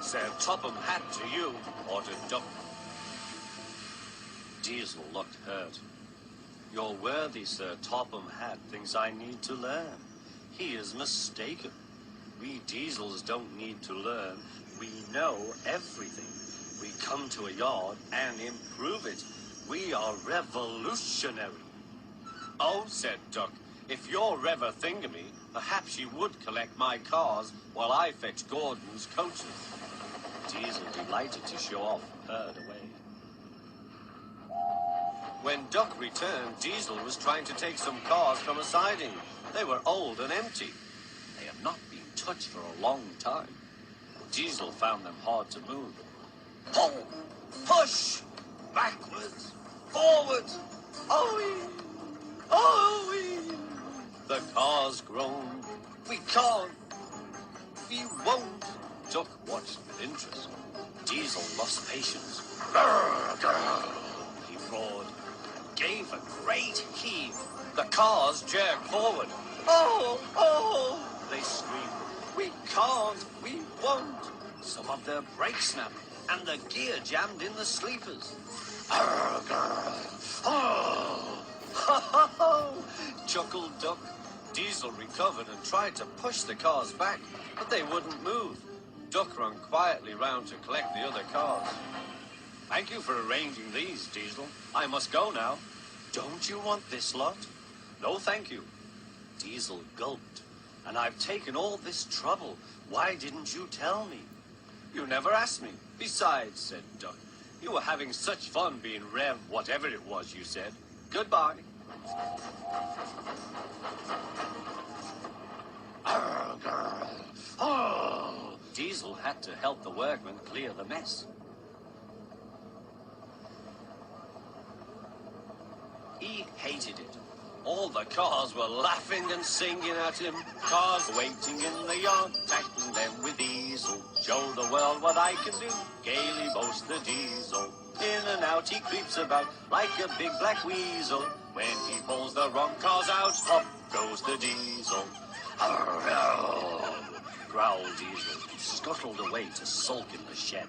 said Topham Hatt to you, ordered Duck. Diesel looked hurt. Your worthy Sir Topham Hatt thinks I need to learn. He is mistaken. We Diesels don't need to learn. We know everything. We come to a yard and improve it. We are revolutionary. Oh, said Duck, if you're Rever Thingamy, perhaps you would collect my cars while I fetch Gordon's coaches. Diesel, delighted to show off, purred away. When Duck returned, Diesel was trying to take some cars from a siding. They were old and empty. They had not been touched for a long time. Diesel found them hard to move. Pull! Push! Backwards! Forwards! Oh-wee! Oh-wee! The cars groaned. We can't! We won't! Duck watched with interest. Diesel lost patience. Grrr, grrr, he roared and gave a great heave. The cars jerked forward. Oh, oh, they screamed. We can't, we won't. Some of their brakes snapped, and the gear jammed in the sleepers. Arr, grr, oh, ha, ha, ha, chuckled Duck. Diesel recovered and tried to push the cars back, but they wouldn't move. Duck ran quietly round to collect the other cars. Thank you for arranging these, Diesel. I must go now. Don't you want this lot? No, thank you. Diesel gulped. And I've taken all this trouble. Why didn't you tell me? You never asked me. Besides, said Duck, you were having such fun being Rev whatever it was you said. Goodbye. Arr, grr. Oh. Diesel had to help the workmen clear the mess. He hated it. All the cars were laughing and singing at him. Cars waiting in the yard, tackling them with Diesel. Show the world what I can do, gaily boasts the Diesel. In and out he creeps about like a big black weasel. When he pulls the wrong cars out, up goes the Diesel. Growled Diesel. He scuttled away to sulk in the shed.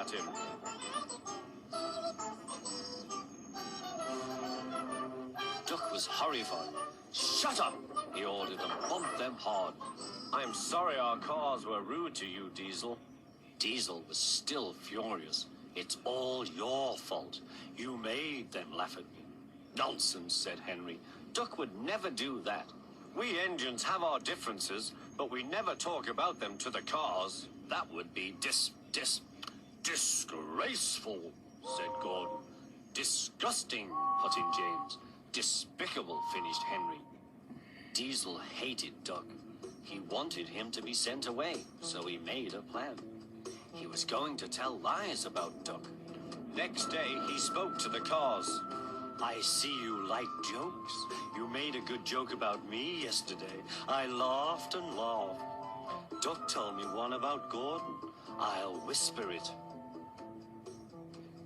at him. Duck was horrified. "Shut up!" he ordered and bumped them hard. "I'm sorry our cars were rude to you, Diesel." Diesel was still furious. "It's all your fault. You made them laugh at me." "Nonsense," said Henry. "Duck would never do that. We engines have our differences, but we never talk about them to the cars. That would be disgraceful," said Gordon. "Disgusting," put in James. "Despicable," finished Henry. Diesel hated Duck. He wanted him to be sent away, so he made a plan. He was going to tell lies about Duck. Next day, he spoke to the cars. "I see you like jokes. You made a good joke about me yesterday. I laughed and laughed. Duck told me one about Gordon. I'll whisper it.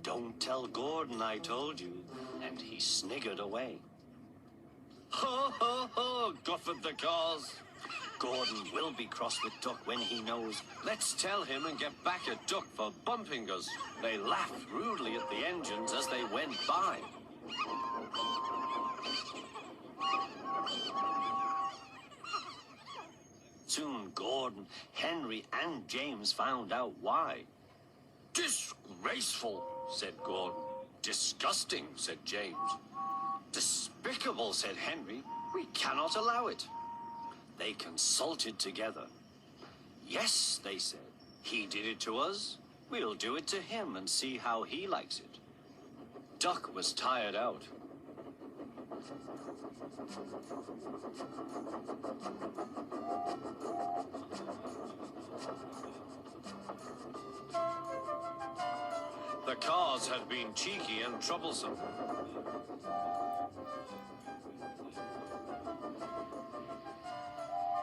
Don't tell Gordon I told you." And he sniggered away. "Ho, ho, ho," guffawed the cars. "Gordon will be cross with Duck when he knows. Let's tell him and get back at Duck for bumping us." They laughed rudely at the engines as they went by. Soon Gordon, Henry, and James found out why. "Disgraceful," said Gordon. "Disgusting," said James. "Despicable," said Henry. "We cannot allow it." They consulted together. "Yes," they said. "He did it to us. We'll do it to him and see how he likes it." Duck was tired out. The cars had been cheeky and troublesome.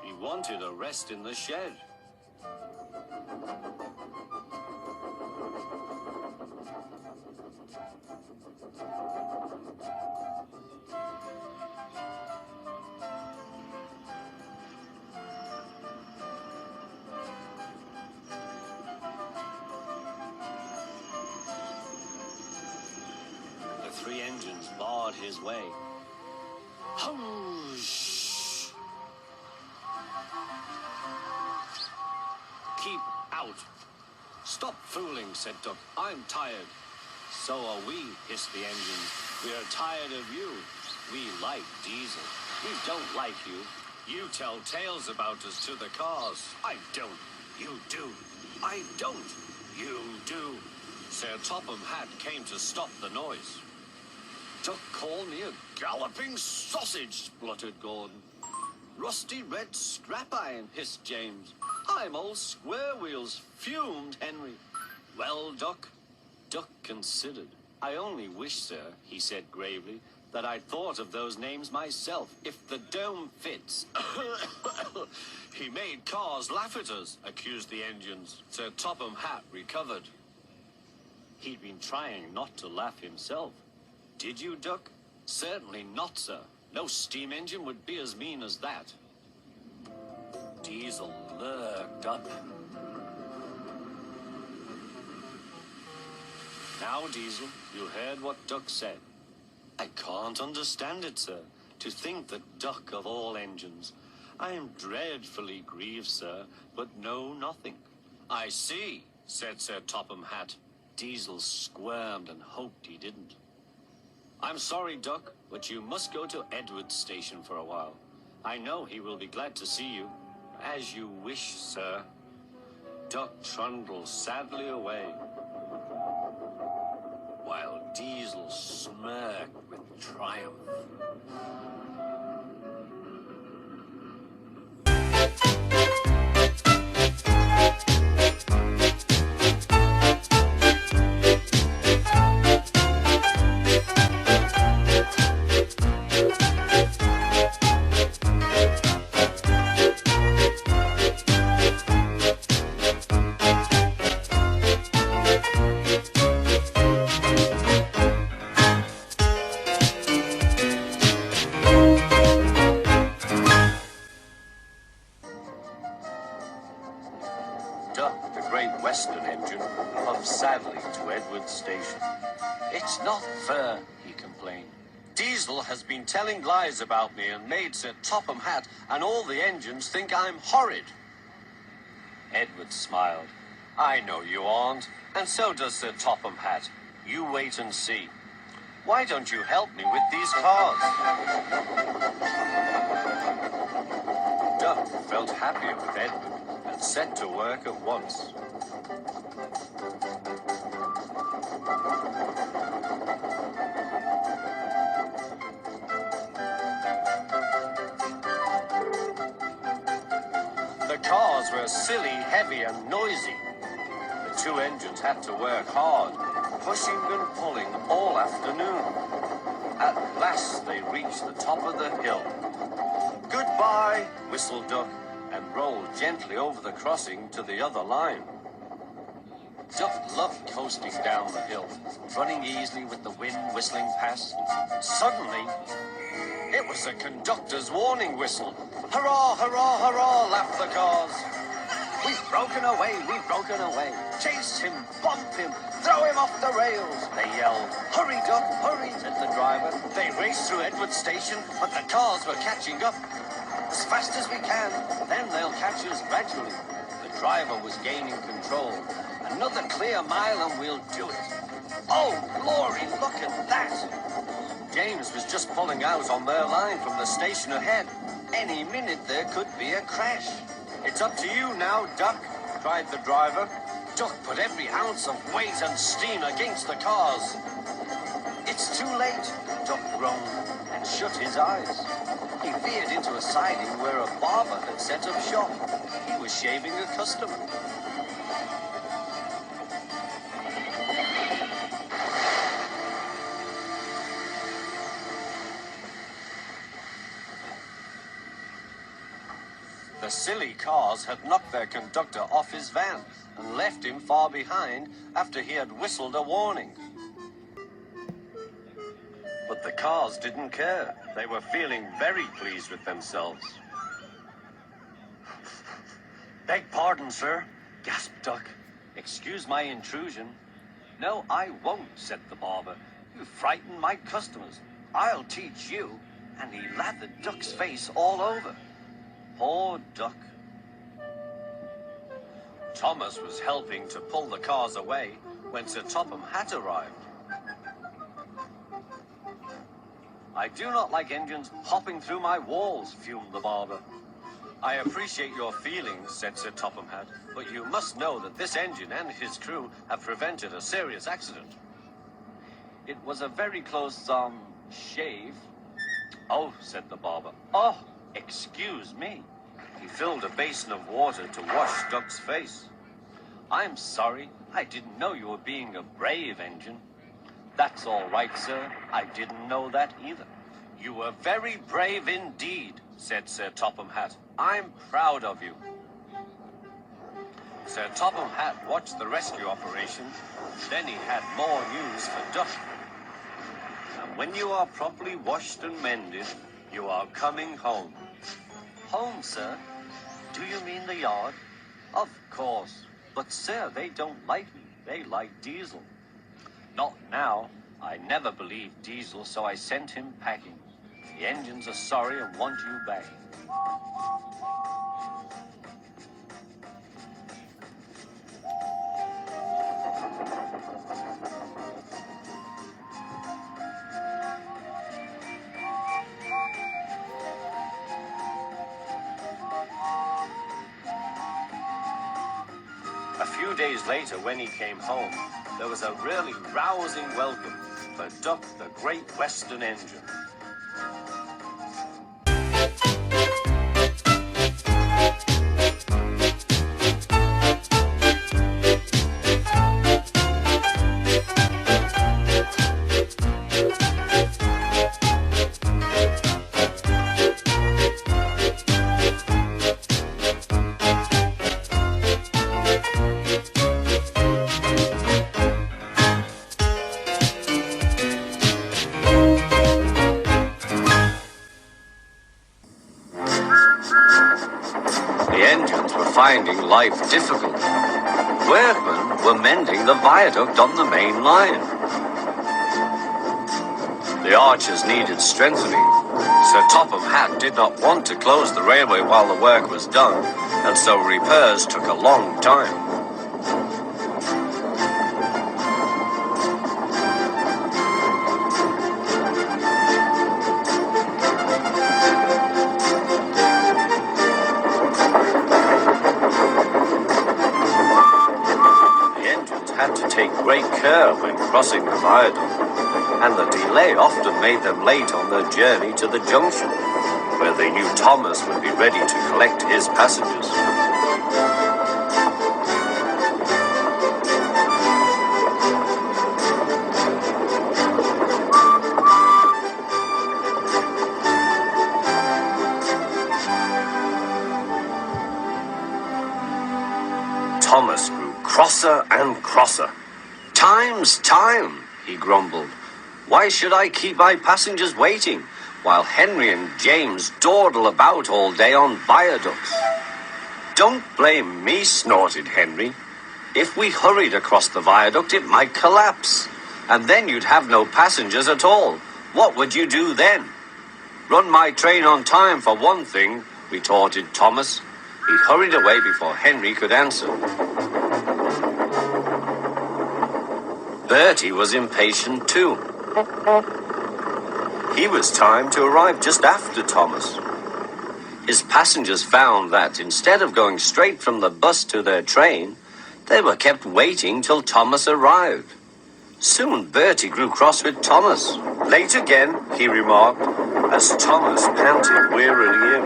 He wanted a rest in the shed. The three engines barred his way. Whoosh! "Keep out." "Stop fooling," said Duck. "I'm tired." "So are we," hissed the engines. "We are tired of you. We like Diesel. We don't like you. You tell tales about us to the cars." "I don't." "You do." "I don't." "You do." Sir Topham Hatt came to stop the noise. "Duck called me a galloping sausage," spluttered Gordon. "Rusty red scrap iron," hissed James. "I'm old Square Wheels," fumed Henry. "Well, Duck?" Duck considered. "I only wish, sir," he said gravely, "that I'd thought of those names myself. If the dome fits..." "He made cars laugh at us," accused the engines. Sir Topham Hatt recovered. He'd been trying not to laugh himself. "Did you, Duck?" "Certainly not, sir. No steam engine would be as mean as that." Diesel lurked up. "Now, Diesel, you heard what Duck said." "I can't understand it, sir. To think that Duck of all engines. I am dreadfully grieved, sir, but know nothing." "I see," said Sir Topham Hatt. Diesel squirmed and hoped he didn't. "I'm sorry, Duck, but you must go to Edward's station for a while. I know he will be glad to see you." "As you wish, sir." Duck trundled sadly away, while Diesel smirked with triumph. sir, he complained. Diesel has been telling lies about me and made Sir Topham Hatt and all the engines think I'm horrid. Edward smiled. I know you aren't, and so does Sir Topham Hatt. You wait and see. Why don't you help me with these cars? Duck felt happier with Edward and set to work at once. The cars were silly, heavy, and noisy. The two engines had to work hard, pushing and pulling all afternoon. At last they reached the top of the hill. Goodbye, whistled Duck, and rolled gently over the crossing to the other line. Duck loved coasting down the hill, running easily with the wind whistling past. Suddenly, it was the conductor's warning whistle. Hurrah, hurrah, hurrah, laughed the cars. We've broken away, we've broken away. Chase him, bump him, throw him off the rails, they yelled. Hurry, Duck, hurry, said the driver. They raced through Edward Station, but the cars were catching up. As fast as we can, then they'll catch us gradually. The driver was gaining control. Another clear mile and we'll do it. Oh, glory, look at that. James was just pulling out on their line from the station ahead. Any minute there could be a crash. It's up to you now, Duck, cried the driver. Duck put every ounce of weight and steam against the cars. It's too late, Duck groaned and shut his eyes. He veered into a siding where a barber had set up shop. He was shaving a customer. The silly cars had knocked their conductor off his van and left him far behind after he had whistled a warning. But the cars didn't care. They were feeling very pleased with themselves. Beg pardon, sir, gasped Duck. Excuse my intrusion. No, I won't, said the barber. You frighten my customers. I'll teach you. And he lathered Duck's face all over. Poor Duck. Thomas was helping to pull the cars away when Sir Topham Hatt arrived. I do not like engines hopping through my walls, fumed the barber. I appreciate your feelings, said Sir Topham Hatt, but you must know that this engine and his crew have prevented a serious accident. It was a very close, shave. Oh, said the barber. Oh, excuse me. He filled a basin of water to wash Duck's face. I'm sorry. I didn't know you were being a brave engine. That's all right, sir. I didn't know that either. You were very brave indeed, said Sir Topham Hatt. I'm proud of you. Sir Topham Hatt watched the rescue operation. Then he had more news for Duck. And when you are properly washed and mended, you are coming home. Home, sir? Do you mean the yard? Of course. But, sir, they don't like me. They like Diesel. Not now. I never believed Diesel, so I sent him packing. The engines are sorry and want you back. A few days later, when he came home, there was a really rousing welcome for Duck, the Great Western Engine. Finding life difficult. Workmen were mending the viaduct on the main line. The arches needed strengthening. Sir Topham Hatt did not want to close the railway while the work was done, and so repairs took a long time. The engines had to take great care when crossing the viaduct, and the delay often made them late on their journey to the junction, where they knew Thomas would be ready to collect his passengers. Thomas grew crosser and crosser. "Time's time," he grumbled. "Why should I keep my passengers waiting while Henry and James dawdle about all day on viaducts?" "Don't blame me," snorted Henry. "If we hurried across the viaduct, it might collapse, and then you'd have no passengers at all. What would you do then?" "Run my train on time, for one thing," retorted Thomas. He hurried away before Henry could answer. Bertie was impatient too. He was timed to arrive just after Thomas. His passengers found that instead of going straight from the bus to their train, they were kept waiting till Thomas arrived. Soon Bertie grew cross with Thomas. "Late again," he remarked, as Thomas panted wearily in.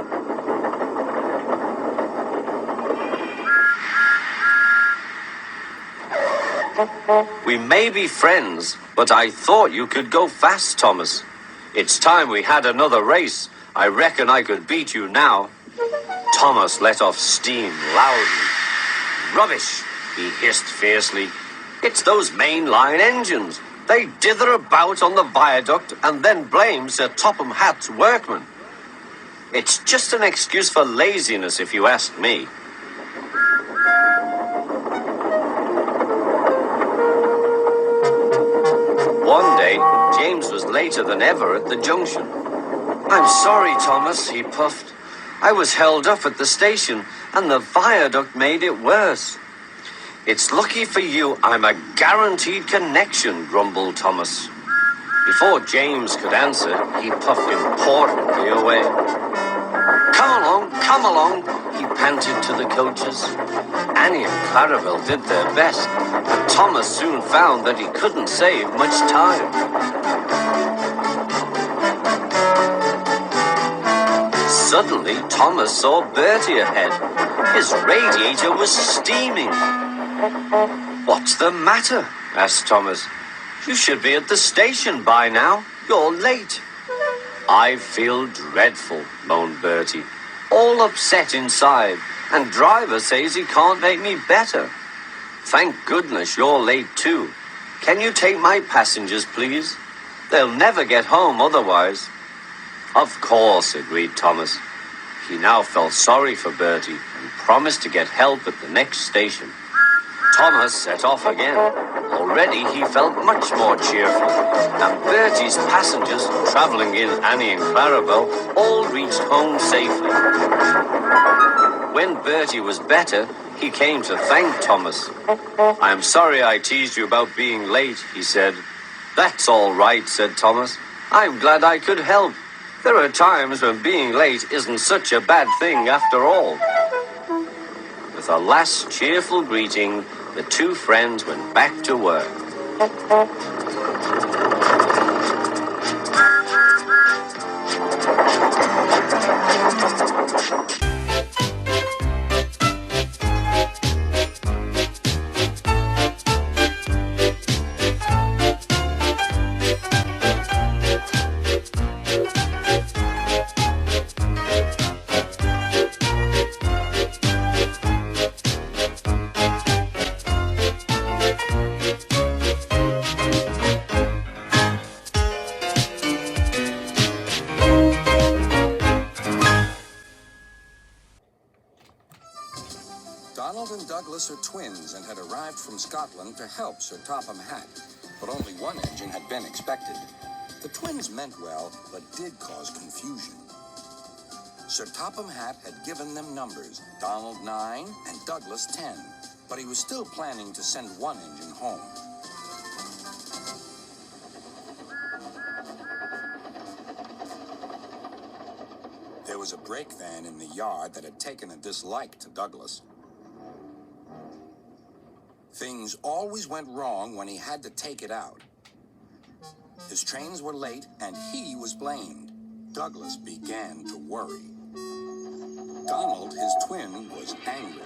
"We may be friends, but I thought you could go fast, Thomas. It's time we had another race. I reckon I could beat you now." Thomas let off steam loudly. "Rubbish," he hissed fiercely. "It's those mainline engines. They dither about on the viaduct and then blame Sir Topham Hatt's workmen. It's just an excuse for laziness, if you ask me." One day, James was later than ever at the junction. "I'm sorry, Thomas," he puffed. "I was held up at the station, and the viaduct made it worse." "It's lucky for you I'm a guaranteed connection," grumbled Thomas. Before James could answer, he puffed importantly away. Come along," he panted to the coaches. Annie and Clarabelle did their best, but Thomas soon found that he couldn't save much time. Suddenly, Thomas saw Bertie ahead. His radiator was steaming. "What's the matter?" asked Thomas. "You should be at the station by now. You're late." "I feel dreadful," moaned Bertie. "All upset inside, and driver says he can't make me better." "Thank goodness you're late too. Can you take my passengers, please? They'll never get home otherwise." "Of course," agreed Thomas. He now felt sorry for Bertie and promised to get help at the next station. Thomas set off again. Already he felt much more cheerful, and Bertie's passengers, travelling in Annie and Clarabelle, all reached home safely. When Bertie was better, he came to thank Thomas. "I'm sorry I teased you about being late," he said. "That's all right," said Thomas. "I'm glad I could help. There are times when being late isn't such a bad thing after all." With a last cheerful greeting, the two friends went back to work. Donald and Douglas are twins and had arrived from Scotland to help Sir Topham Hatt, but only one engine had been expected. The twins meant well, but did cause confusion. Sir Topham Hatt had given them numbers, Donald 9 and Douglas 10, but he was still planning to send one engine home. There was a brake van in the yard that had taken a dislike to Douglas. Things always went wrong when he had to take it out. His trains were late, and he was blamed. Douglas began to worry. Donald, his twin, was angry.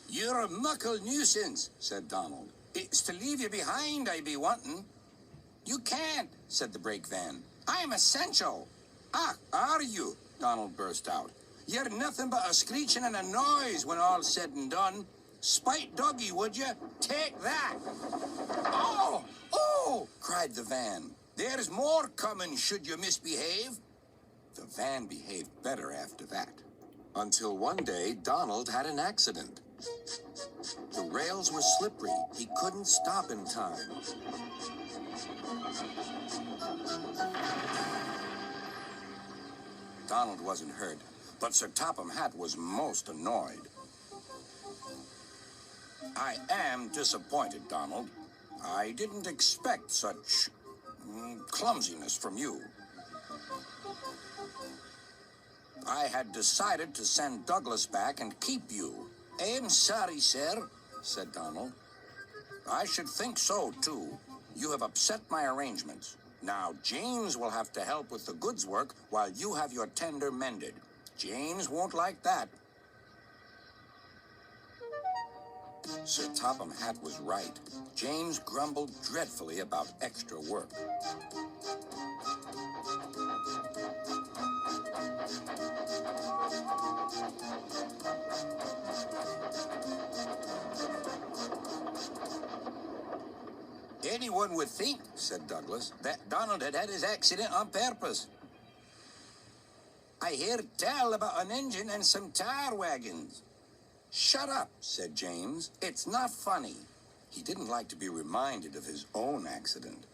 "You're a muckle nuisance," said Donald. "It's to leave you behind I be wanting." "You can't," said the brake van. "I'm essential." "Ah, are you?" Donald burst out. "You're nothing but a screeching and a noise when all's said and done. Spite doggy, would you? Take that!" "Oh! Oh!" cried the van. "There's more coming should you misbehave." The van behaved better after that. Until one day, Donald had an accident. The rails were slippery. He couldn't stop in time. Donald wasn't hurt, but Sir Topham Hatt was most annoyed. "I am disappointed, Donald. I didn't expect such clumsiness from you. I had decided to send Douglas back and keep you." "I'm sorry, sir," said Donald. "I should think so, too. You have upset my arrangements. Now, James will have to help with the goods work while you have your tender mended. James won't like that." Sir Topham Hatt was right. James grumbled dreadfully about extra work. "Anyone would think," said Douglas, "that Donald had had his accident on purpose. I heard tell about an engine and some tar wagons." "Shut up," said James. "It's not funny." He didn't like to be reminded of his own accident.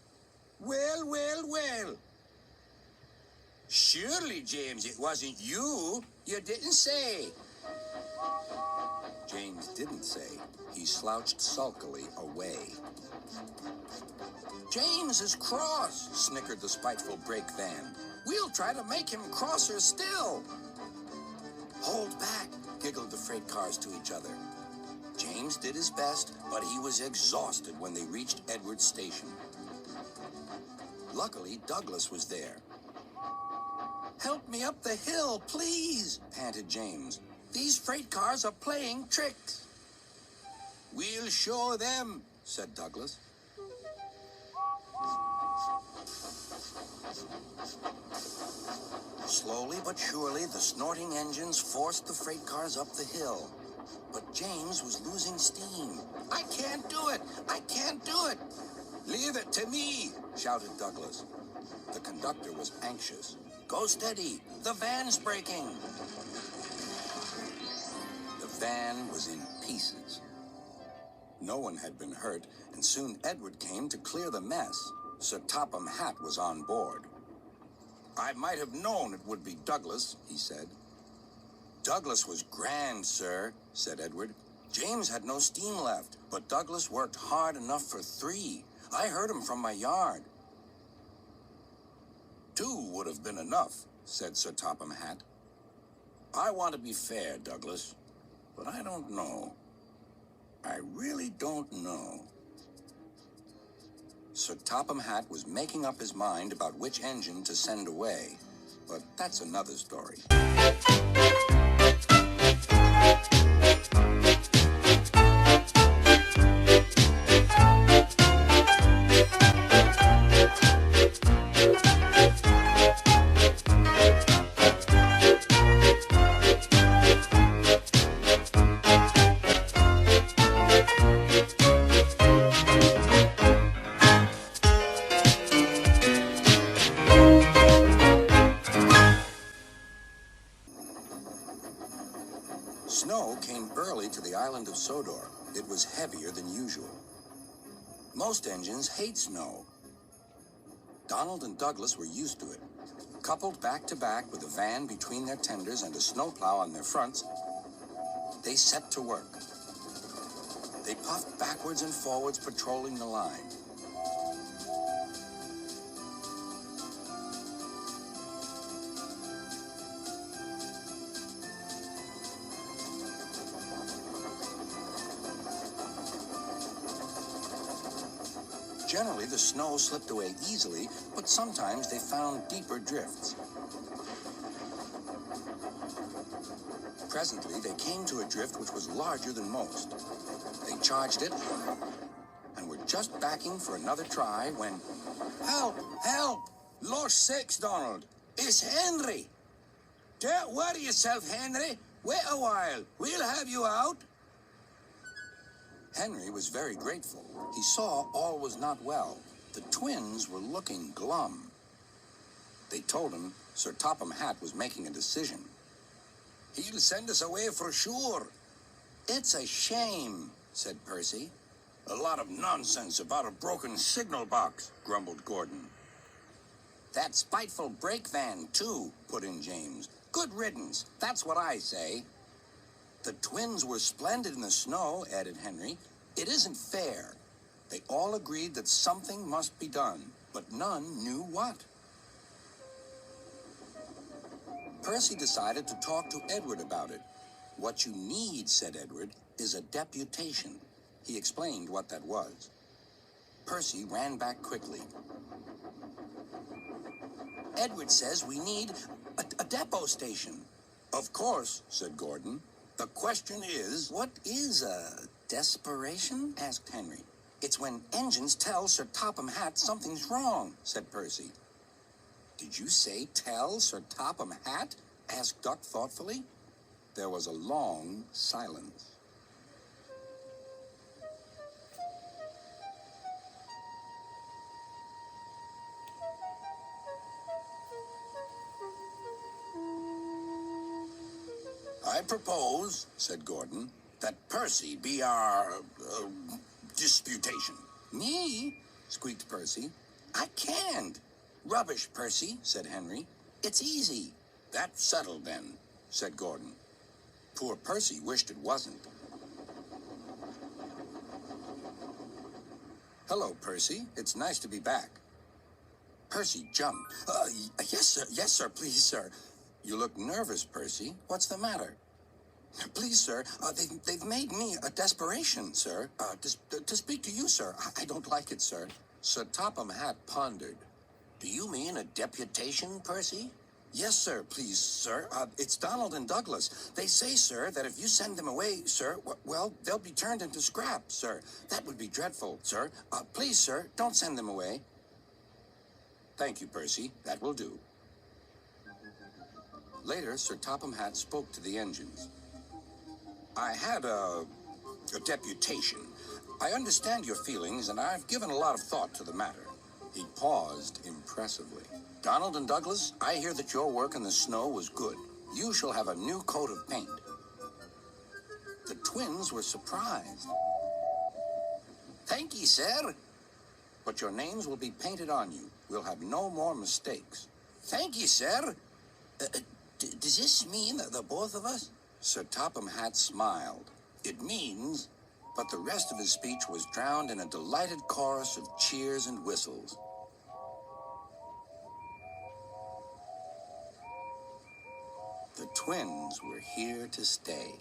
"Well, well, well. Surely, James, it wasn't you. You didn't say." James didn't say. He slouched sulkily away. "James is cross," snickered the spiteful brake van. "We'll try to make him crosser still." "Hold back," giggled the freight cars to each other. James did his best, but he was exhausted when they reached Edward's station. Luckily, Douglas was there. "Help me up the hill, please," panted James. "These freight cars are playing tricks." "We'll show them," said Douglas. Slowly but surely, the snorting engines forced the freight cars up the hill. But James was losing steam. "I can't do it! I can't do it!" "Leave it to me!" shouted Douglas. The conductor was anxious. "Go steady! The van's breaking!" The van was in pieces. No one had been hurt, and soon Edward came to clear the mess. Sir Topham Hatt was on board. "I might have known it would be Douglas," he said. "Douglas was grand, sir," said Edward. "James had no steam left, but Douglas worked hard enough for 3. I heard him from my yard." "2 would have been enough," said Sir Topham Hatt. "I want to be fair, Douglas, but I don't know. I really don't know." Sir Topham Hatt was making up his mind about which engine to send away, but that's another story. Snow came early to the island of Sodor. It was heavier than usual. Most engines hate snow. Donald and Douglas were used to it. Coupled back to back with a van between their tenders and a snowplow on their fronts, they set to work. They puffed backwards and forwards, patrolling the line. Generally, the snow slipped away easily, but sometimes they found deeper drifts. Presently, they came to a drift which was larger than most. They charged it and were just backing for another try when... Help! Help! Lost sakes, Donald! It's Henry! Don't worry yourself, Henry. Wait a while. We'll have you out. Henry was very grateful. He saw all was not well. The twins were looking glum. They told him Sir Topham Hatt was making a decision. He'll send us away for sure. It's a shame, said Percy. A lot of nonsense about a broken signal box, grumbled Gordon. That spiteful brake van, too, put in James. Good riddance, that's what I say. The twins were splendid in the snow, added Henry. It isn't fair. They all agreed that something must be done, but none knew what. Percy decided to talk to Edward about it. What you need, said Edward, is a deputation. He explained what that was. Percy ran back quickly. Edward says we need a depot station. Of course, said Gordon. The question is, what is a desperation? Asked Henry. It's when engines tell Sir Topham Hatt something's wrong, said Percy. Did you say tell Sir Topham Hatt? Asked Duck thoughtfully. There was a long silence. I propose, said Gordon, that Percy be our disputation. Me? Squeaked Percy. I can't. Rubbish, Percy, said Henry. It's easy. That's settled then, said Gordon. Poor Percy wished it wasn't. Hello, Percy. It's nice to be back. Percy jumped. Yes, sir, please, sir. You look nervous, Percy. What's the matter? Please, sir, they've made me a desperation, sir. To speak to you, sir. I don't like it, sir. Sir Topham Hatt pondered. Do you mean a deputation, Percy? Yes, sir, please, sir. It's Donald and Douglas. They say, sir, that if you send them away, sir, well, they'll be turned into scrap, sir. That would be dreadful, sir. Please, sir, don't send them away. Thank you, Percy. That will do. Later, Sir Topham Hatt spoke to the engines. I had a deputation. I understand your feelings, and I've given a lot of thought to the matter. He paused impressively. Donald and Douglas, I hear that your work in the snow was good. You shall have a new coat of paint. The twins were surprised. Thank ye, sir. But your names will be painted on you. We'll have no more mistakes. Thank ye, sir. Does this mean the both of us? Sir Topham Hatt smiled. It means, but the rest of his speech was drowned in a delighted chorus of cheers and whistles. The twins were here to stay.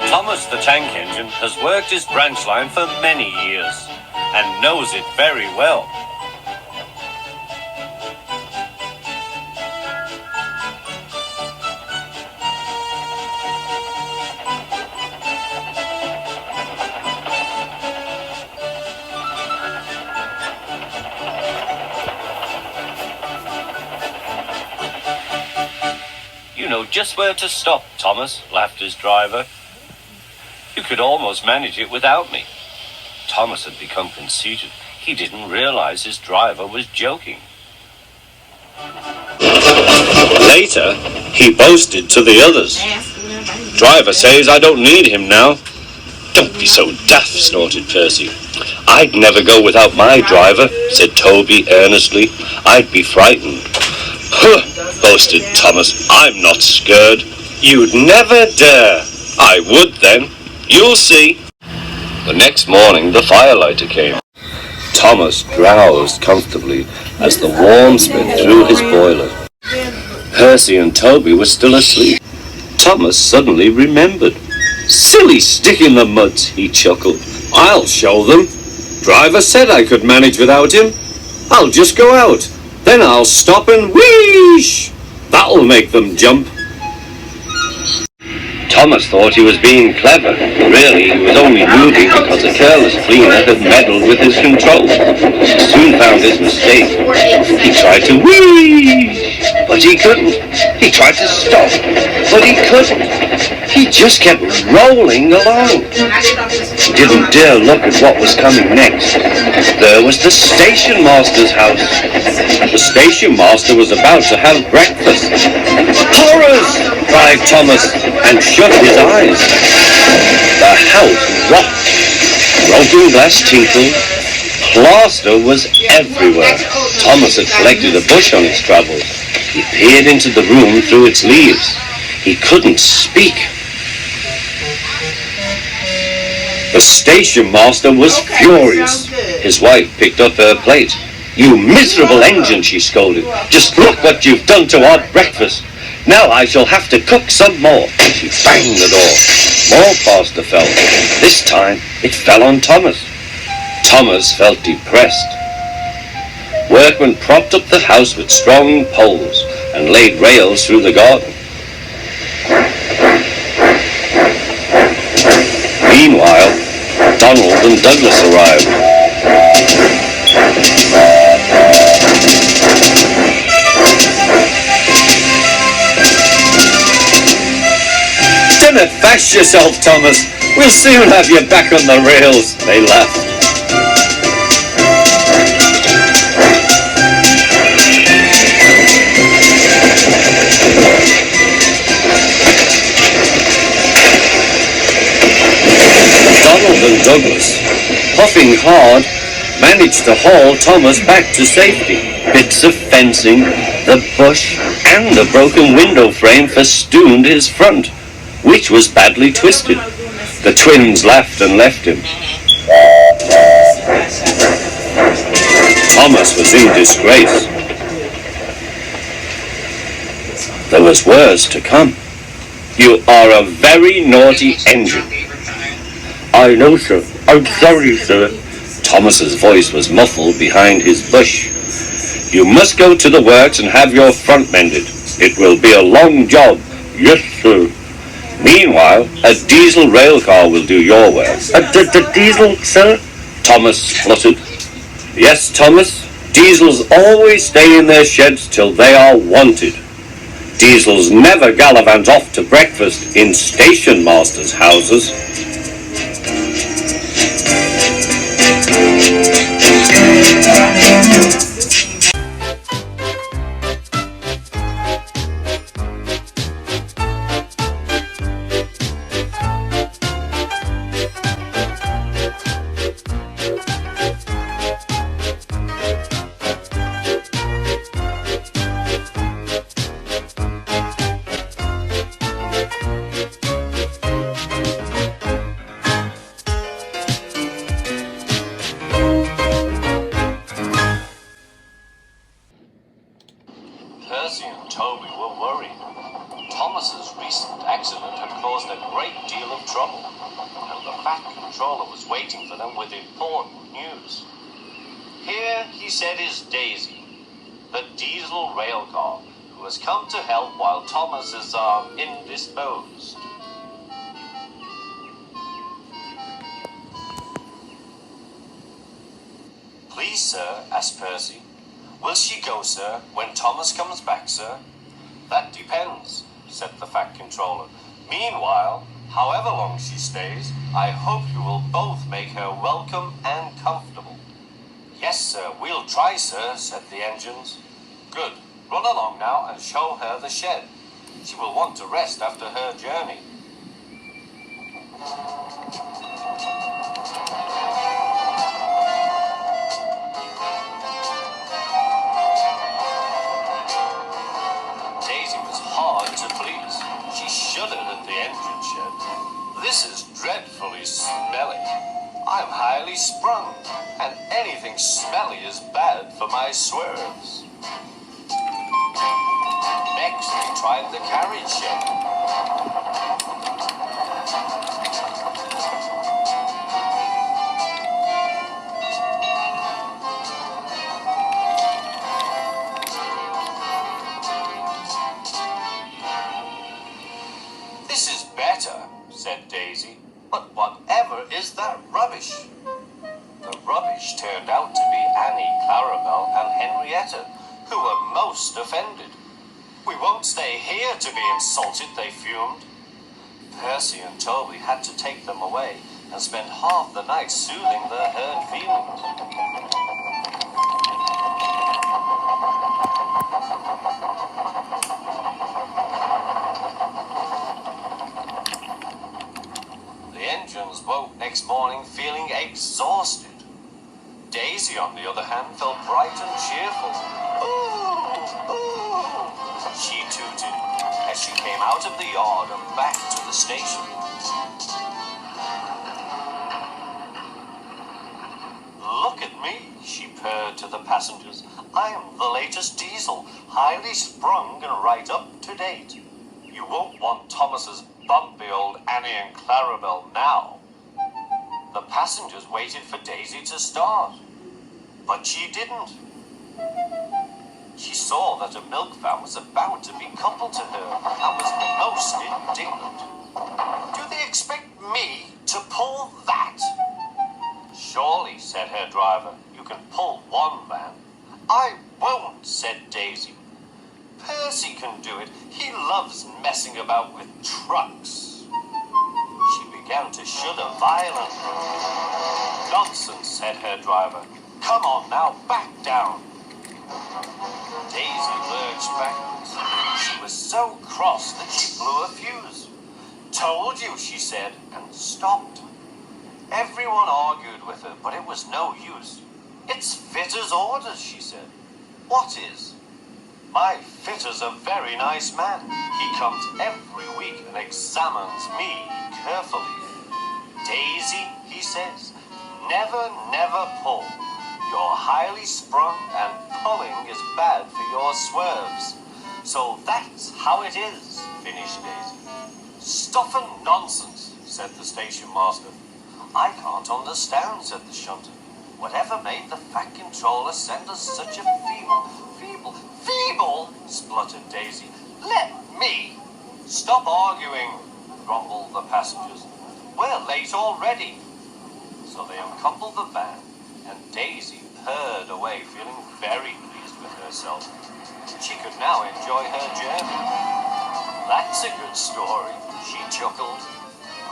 Thomas the tank engine has worked his branch line for many years. and knows it very well. You know just where to stop, Thomas, laughed his driver. You could almost manage it without me. Thomas had become conceited. He didn't realize his driver was joking. Later, he boasted to the others. Driver says I don't need him now. Don't be so daft, snorted Percy. I'd never go without my driver, said Toby earnestly. I'd be frightened. Huh, boasted Thomas. I'm not scared. You'd never dare. I would then. You'll see. The next morning, the firelighter came. Thomas drowsed comfortably as the warm spit through his boiler. Percy and Toby were still asleep. Thomas suddenly remembered. Silly stick in the mud, he chuckled. I'll show them. Driver said I could manage without him. I'll just go out. Then I'll stop and wheesh. That'll make them jump. Thomas thought he was being clever. Really, he was only moving because a careless cleaner had meddled with his controls. He soon found his mistake. He tried to whee, but he couldn't. He tried to stop, but he couldn't. He just kept rolling along. He didn't dare look at what was coming next. There was the station master's house. The station master was about to have breakfast. Horrors! Cried Thomas, and shut his eyes. The house rocked. Broken glass tinkled. Plaster was everywhere. Thomas had collected a bush on his travels. He peered into the room through its leaves. He couldn't speak. The station master was furious. His wife picked up her plate. You miserable engine, she scolded. Just look what you've done to our breakfast. Now I shall have to cook some more. She banged the door. More plaster fell. This time it fell on Thomas. Thomas felt depressed. Workmen propped up the house with strong poles and laid rails through the garden. Meanwhile, Donald and Douglas arrived. Don't fash yourself, Thomas. We'll soon have you back on the rails, they laughed. Donald and Douglas, puffing hard, managed to haul Thomas back to safety. Bits of fencing, the bush, and a broken window frame festooned his front, which was badly twisted. The twins laughed and left him. Thomas was in disgrace. There was worse to come. You are a very naughty engine. I know, sir. I'm sorry, sir. Thomas's voice was muffled behind his bush. You must go to the works and have your front mended. It will be a long job. Yes, sir. Meanwhile, a diesel rail car will do your work. A diesel, sir? Thomas spluttered. Yes, Thomas. Diesels always stay in their sheds till they are wanted. Diesels never gallivant off to breakfast in station masters' houses. he said, is Daisy, the diesel rail car, who has come to help while Thomas is indisposed. Please, sir, asked Percy. Will she go, sir, when Thomas comes back, sir? That depends, said the Fat Controller. Meanwhile, however long she stays, I hope you will both make her welcome and comfortable. Yes, sir, we'll try, sir, said the engines. Good. Run along now and show her the shed. She will want to rest after her journey. Daisy was hard to please. She shuddered at the engine shed. This is dreadfully smelly. I'm highly sprung, and anything smelly is bad for my swerves. Next, they tried the carriage shed. This is better, said Daisy, but whatever is that rubbish? The rubbish turned out to be Annie, Clarabelle, and Henrietta, who were most offended. We won't stay here to be insulted, they fumed. Percy and Toby had to take them away and spend half the night soothing their hurt feelings. The engines woke next morning feeling exhausted. Daisy, on the other hand, felt bright and cheerful. Ooh, ooh, she tooted as she came out of the yard and back to the station. Look at me, she purred to the passengers. I am the latest diesel, highly sprung and right up to date. You won't want Thomas's bumpy old Annie and Clarabelle now. The passengers waited for Daisy to start, but she didn't. She saw that a milk van was about to be coupled to her and was most indignant. Do they expect me to pull that? Surely, said her driver, you can pull one van. I won't, said Daisy. Percy can do it. He loves messing about with trucks. She began to shudder violently. Nonsense, said her driver. Come on now, back down. Daisy lurched backwards. She was so cross that she blew a fuse. Told you, she said, and stopped. Everyone argued with her, but it was no use. It's fitter's orders, she said. What is? My fitter's a very nice man. He comes every week and examines me carefully. Daisy, he says, never, never pull. You're highly sprung and pulling is bad for your swerves. So that's how it is, finished Daisy. Stuff and nonsense, said the station master. I can't understand, said the shunter. Whatever made the Fat Controller send us such a feeble, spluttered Daisy. Let me. Stop arguing, grumbled the passengers. We're late already. So they uncoupled the van, and Daisy purred away, feeling very pleased with herself. She could now enjoy her journey. That's a good story, she chuckled.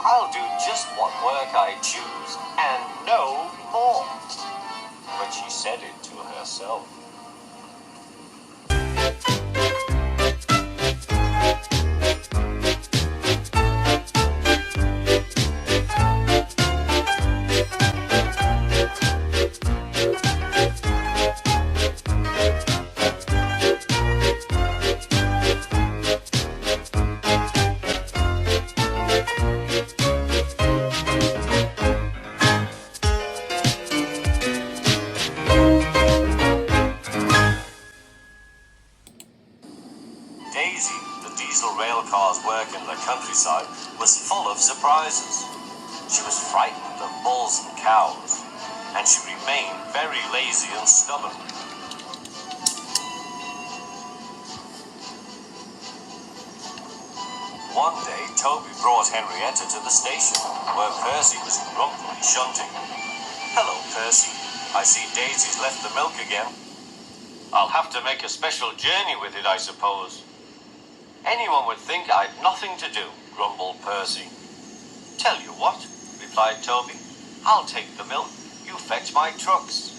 I'll do just what work I choose, and no more. But she said it to herself. Daisy, the diesel rail car's work in the countryside, was full of surprises. She was frightened of bulls and cows, and she remained very lazy and stubborn. One day, Toby brought Henrietta to the station, where Percy was grumpily shunting. "Hello, Percy. I see Daisy's left the milk again. I'll have to make a special journey with it, I suppose." "Anyone would think I'd nothing to do," grumbled Percy. "Tell you what," replied Toby, "I'll take the milk. You fetch my trucks."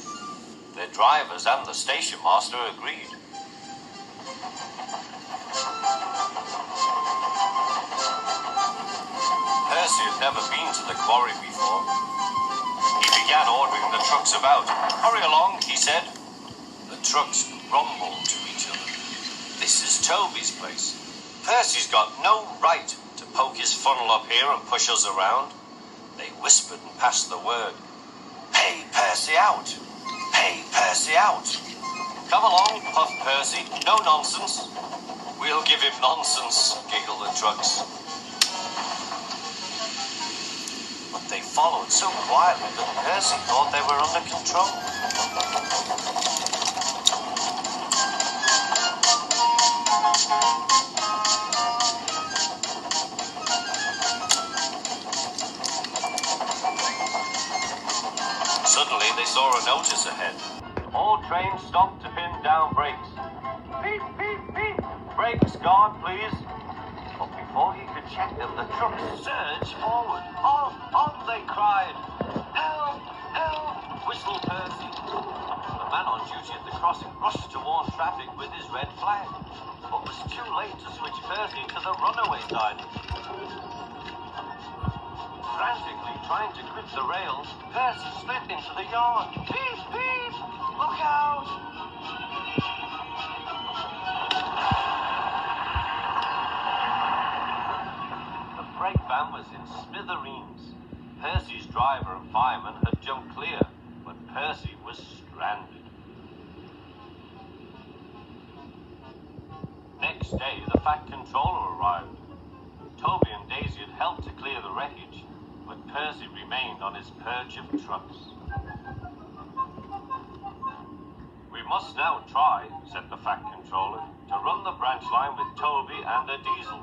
The drivers and the station master agreed. Percy had never been to the quarry before. He began ordering the trucks about. "Hurry along," he said. The trucks rumbled to each other. "This is Toby's place. Percy's got no right to poke his funnel up here and push us around." They whispered and passed the word. "Pay Percy out! Pay Percy out!" "Come along," puffed Percy. "No nonsense." "We'll give him nonsense," giggled the trucks. But they followed so quietly that Percy thought they were under control. Suddenly they saw a notice ahead. "All trains stop to pin down brakes." "Beep, beep, beep! Brakes guard, please." But before he could check them, the truck surged forward. On, they cried. "Help! Help!" whistled Percy. The man on duty at the crossing rushed to warn traffic with his red flag, but was too late to switch Percy to the runaway side. Frantically trying to grip the rails, Percy slid into the yard. "Beep, beep! Look out!" The freight van was in smithereens. Percy's driver and fireman had jumped clear, but Percy was stranded. Next day, the Fat Controller arrived. Toby and Daisy had helped to clear the wreckage, but Percy remained on his perch of trucks. "We must now try," said the Fat Controller, "to run the branch line with Toby and a diesel.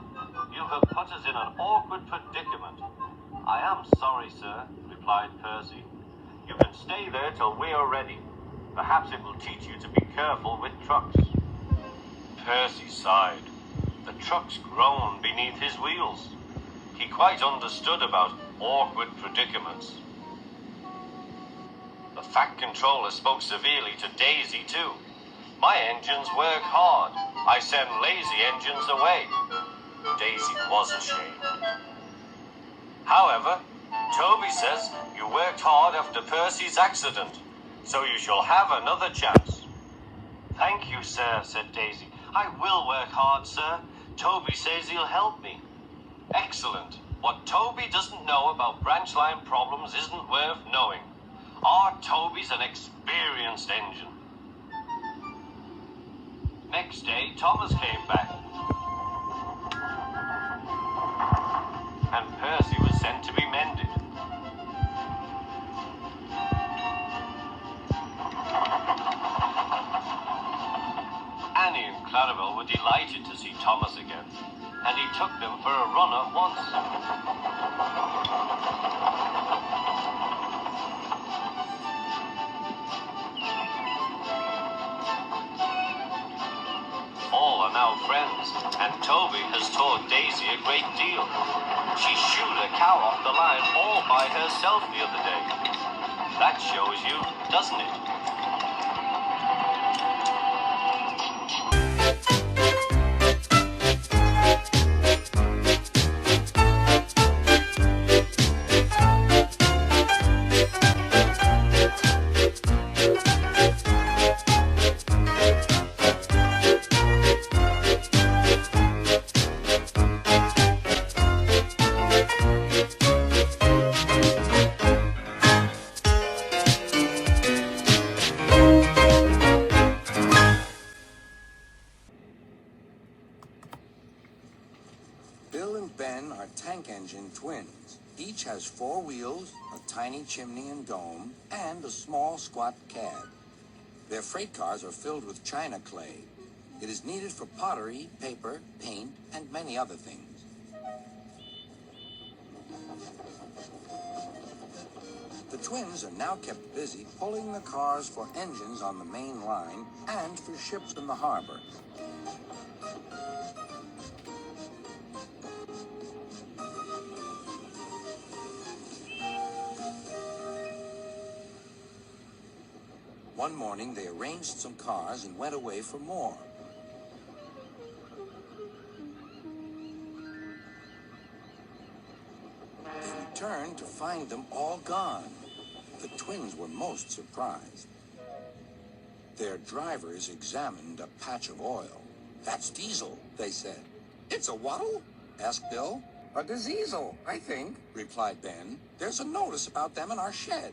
You have put us in an awkward predicament." "I am sorry, sir," replied Percy. "You can stay there till we are ready. Perhaps it will teach you to be careful with trucks." Percy sighed. The trucks groaned beneath his wheels. He quite understood about awkward predicaments. The Fat Controller spoke severely to Daisy, too. "My engines work hard. I send lazy engines away." Daisy was ashamed. "However, Toby says you worked hard after Percy's accident, so you shall have another chance." "Thank you, sir," said Daisy. "I will work hard, sir. Toby says he'll help me." "Excellent. What Toby doesn't know about branch line problems isn't worth knowing. Our Toby's an experienced engine." Next day, Thomas came back, and Percy was sent to be mended. Annie and Clarabelle were delighted to see Thomas again, and he took them for a run at once. All are now friends, and Toby has taught Daisy a great deal. She shooed a cow off the line all by herself the other day. That shows you, doesn't it? Each has 4 wheels, a tiny chimney and dome, and a small squat cab. Their freight cars are filled with china clay. It is needed for pottery, paper, paint, and many other things. The twins are now kept busy pulling the cars for engines on the main line and for ships in the harbor. One morning, they arranged some cars and went away for more. They returned to find them all gone. The twins were most surprised. Their drivers examined a patch of oil. "That's diesel," they said. "It's a what'll?" asked Bill. "A diesel, I think," replied Ben. "There's a notice about them in our shed.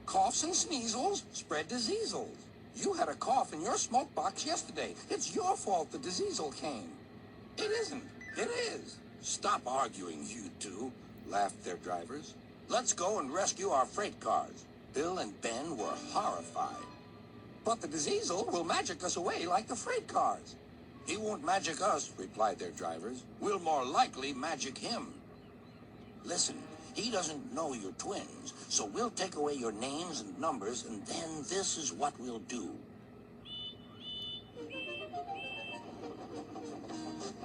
Coughs and sneezels spread diseasels. You had a cough in your smoke box yesterday. It's your fault the diseasel came." "It isn't. It is." "Stop arguing, you two," laughed their drivers. "Let's go and rescue our freight cars." Bill and Ben were horrified. "But the diseasel will magic us away like the freight cars." "He won't magic us," replied their drivers. "We'll more likely magic him." "Listen, he doesn't know you're twins, so we'll take away your names and numbers, and then this is what we'll do."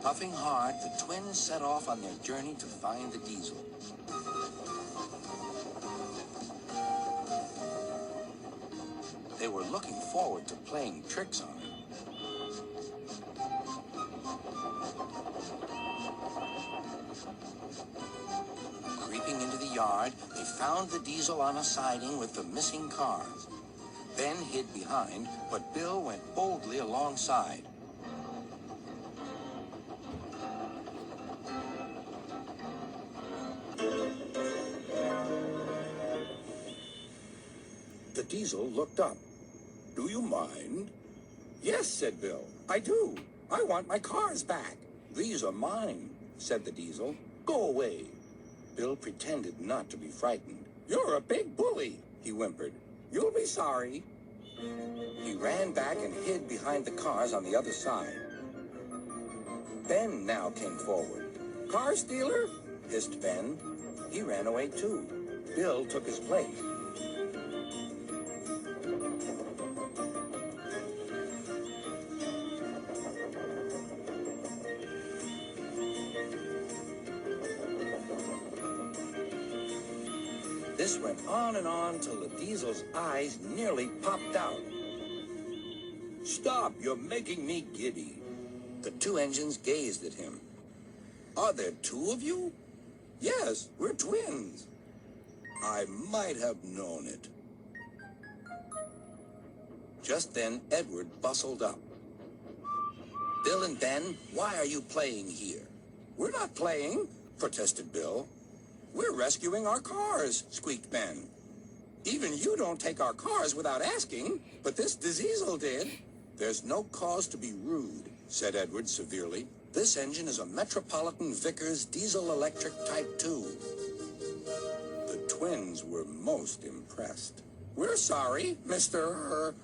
Puffing hard, the twins set off on their journey to find the diesel. They were looking forward to playing tricks on it. Creeping into the yard, they found the diesel on a siding with the missing cars. Ben hid behind, but Bill went boldly alongside. The diesel looked up. "Do you mind?" "Yes," said Bill. "I do. I want my cars back." "These are mine," said the diesel. "Go away." Bill pretended not to be frightened. "You're a big bully," he whimpered. "You'll be sorry." He ran back and hid behind the cars on the other side. Ben now came forward. "Car stealer?" hissed Ben. He ran away too. Bill took his place. This went on and on till the diesel's eyes nearly popped out. "Stop, you're making me giddy." The 2 engines gazed at him. "Are there 2 of you?" "Yes, we're twins." "I might have known it." Just then, Edward bustled up. "Bill and Ben, why are you playing here?" "We're not playing," protested Bill. "We're rescuing our cars," squeaked Ben. "Even you don't take our cars without asking, but this diesel did." "There's no cause to be rude," said Edward severely. "This engine is a Metropolitan Vickers Diesel Electric Type 2. The twins were most impressed. "We're sorry, Mr.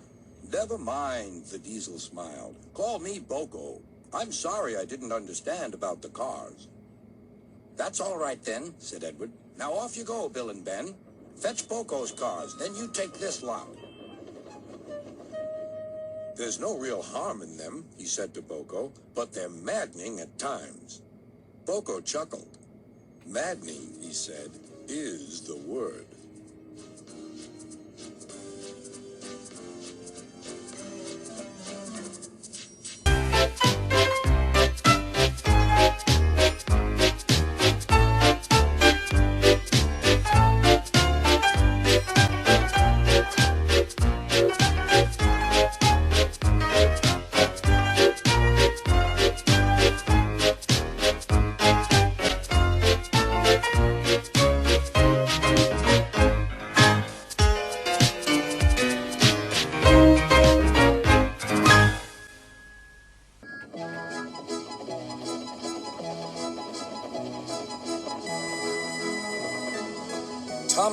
"Never mind," the diesel smiled. "Call me Boko. I'm sorry I didn't understand about the cars." "That's all right then," said Edward. "Now off you go, Bill and Ben. Fetch Boko's cars, then you take this lot." "There's no real harm in them," he said to Boko, "but they're maddening at times." Boko chuckled. "Maddening," he said, "is the word."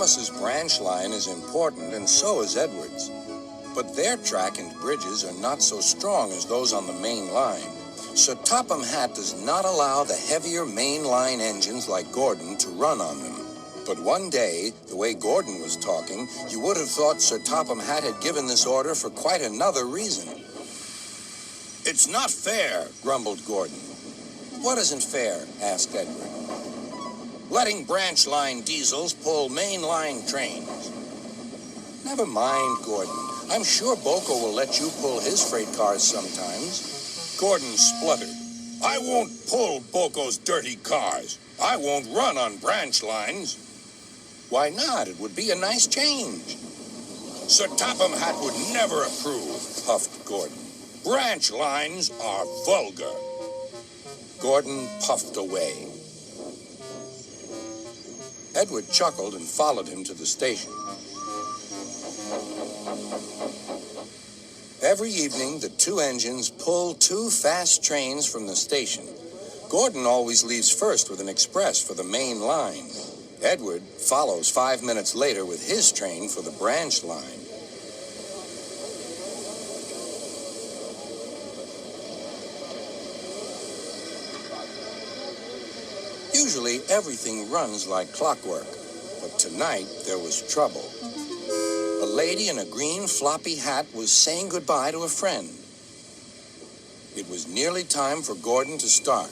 Thomas's branch line is important, and so is Edward's. But their track and bridges are not so strong as those on the main line. Sir Topham Hatt does not allow the heavier main line engines like Gordon to run on them. But one day, the way Gordon was talking, you would have thought Sir Topham Hatt had given this order for quite another reason. "It's not fair," grumbled Gordon. "What isn't fair?" asked Edward. "Letting branch line diesels pull main line trains." "Never mind, Gordon. I'm sure Boko will let you pull his freight cars sometimes." Gordon spluttered. "I won't pull Boko's dirty cars. I won't run on branch lines." "Why not? It would be a nice change." "Sir Topham Hatt would never approve," puffed Gordon. "Branch lines are vulgar." Gordon puffed away. Edward chuckled and followed him to the station. Every evening, the two engines pull two fast trains from the station. Gordon always leaves first with an express for the main line. Edward follows 5 minutes later with his train for the branch line. Usually, everything runs like clockwork, but tonight there was trouble. A lady in a green floppy hat was saying goodbye to a friend. It was nearly time for Gordon to start.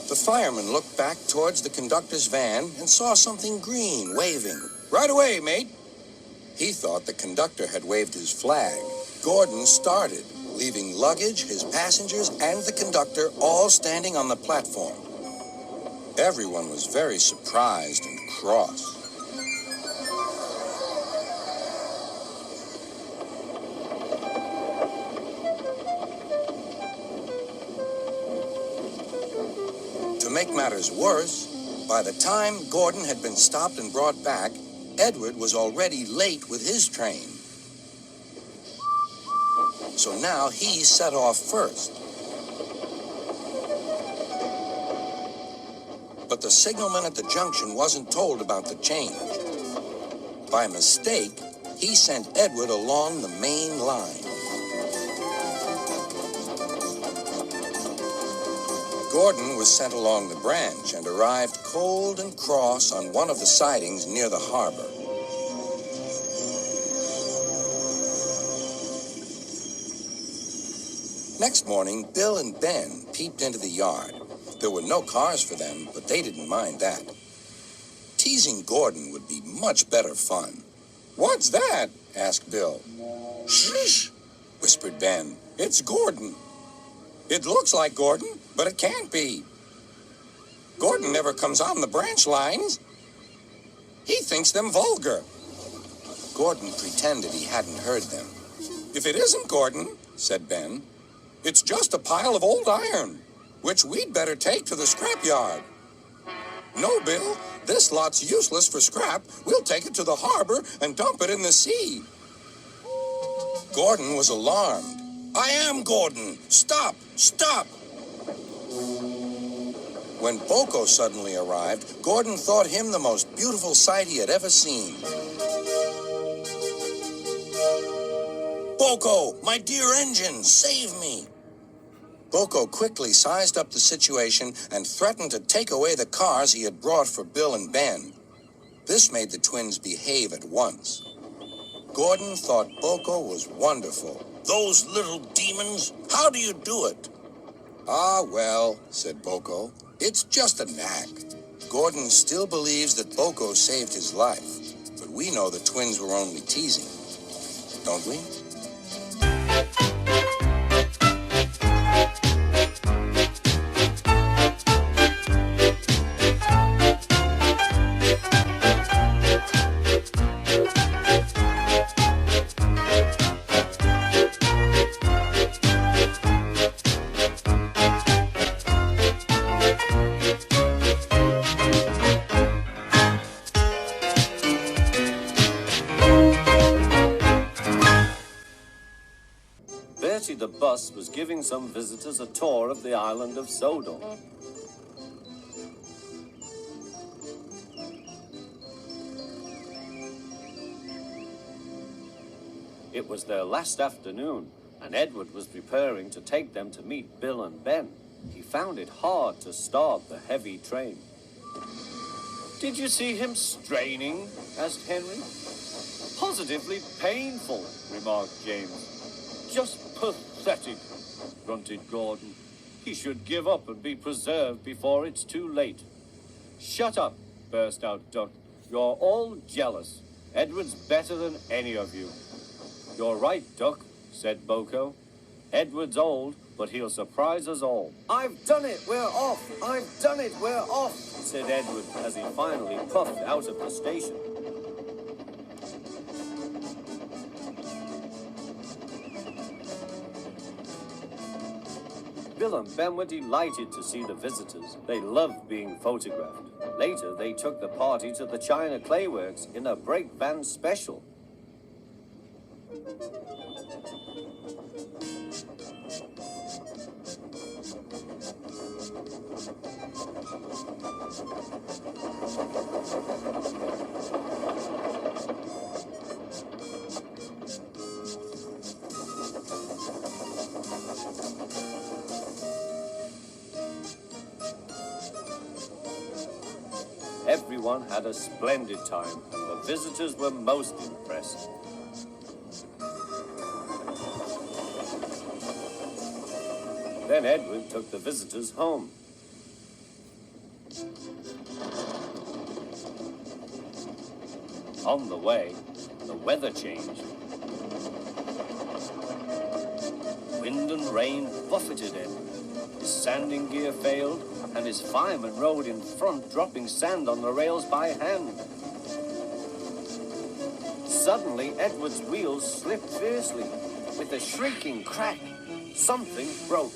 The fireman looked back towards the conductor's van and saw something green waving. "Right away, mate." He thought the conductor had waved his flag. Gordon started, leaving luggage, his passengers, and the conductor all standing on the platform. Everyone was very surprised and cross. To make matters worse, by the time Gordon had been stopped and brought back, Edward was already late with his train. So now he set off first. But the signalman at the junction wasn't told about the change. By mistake, he sent Edward along the main line. Gordon was sent along the branch and arrived cold and cross on one of the sidings near the harbor. Next morning, Bill and Ben peeped into the yard. There were no cars for them, but they didn't mind that. Teasing Gordon would be much better fun. "What's that?" asked Bill. "Shh," whispered Ben. "It's Gordon. It looks like Gordon, but it can't be. Gordon never comes on the branch lines. He thinks them vulgar." Gordon pretended he hadn't heard them. "If it isn't Gordon," said Ben, "it's just a pile of old iron, which we'd better take to the scrapyard." "No, Bill, this lot's useless for scrap. We'll take it to the harbor and dump it in the sea." Gordon was alarmed. "I am Gordon. Stop! Stop!" When Boko suddenly arrived, Gordon thought him the most beautiful sight he had ever seen. "Boko, my dear engine, save me!" Boko quickly sized up the situation and threatened to take away the cars he had brought for Bill and Ben. This made the twins behave at once. Gordon thought Boko was wonderful. "Those little demons, how do you do it?" "Ah, well," said Boko, "it's just a knack." Gordon still believes that Boko saved his life, but we know the twins were only teasing, don't we? The bus was giving some visitors a tour of the island of Sodor. It was their last afternoon, and Edward was preparing to take them to meet Bill and Ben. He found it hard to start the heavy train. "Did you see him straining?" asked Henry. "Positively painful," remarked James. "Just pathetic," grunted Gordon. "He should give up and be preserved before it's too late." "Shut up," burst out Duck. "You're all jealous. Edward's better than any of you." "You're right, Duck," said Boko. "Edward's old, but he'll surprise us all." "I've done it, we're off! I've done it, we're off!" said Edward as he finally puffed out of the station. Bill and Ben were delighted to see the visitors. They loved being photographed. Later, they took the party to the China Clay Works in a brake van special. Everyone had a splendid time, and the visitors were most impressed. Then Edward took the visitors home. On the way, the weather changed. Wind and rain buffeted Edward. His sanding gear failed, and his fireman rode in front, dropping sand on the rails by hand. Suddenly, Edward's wheels slipped fiercely. With a shrieking crack, something broke.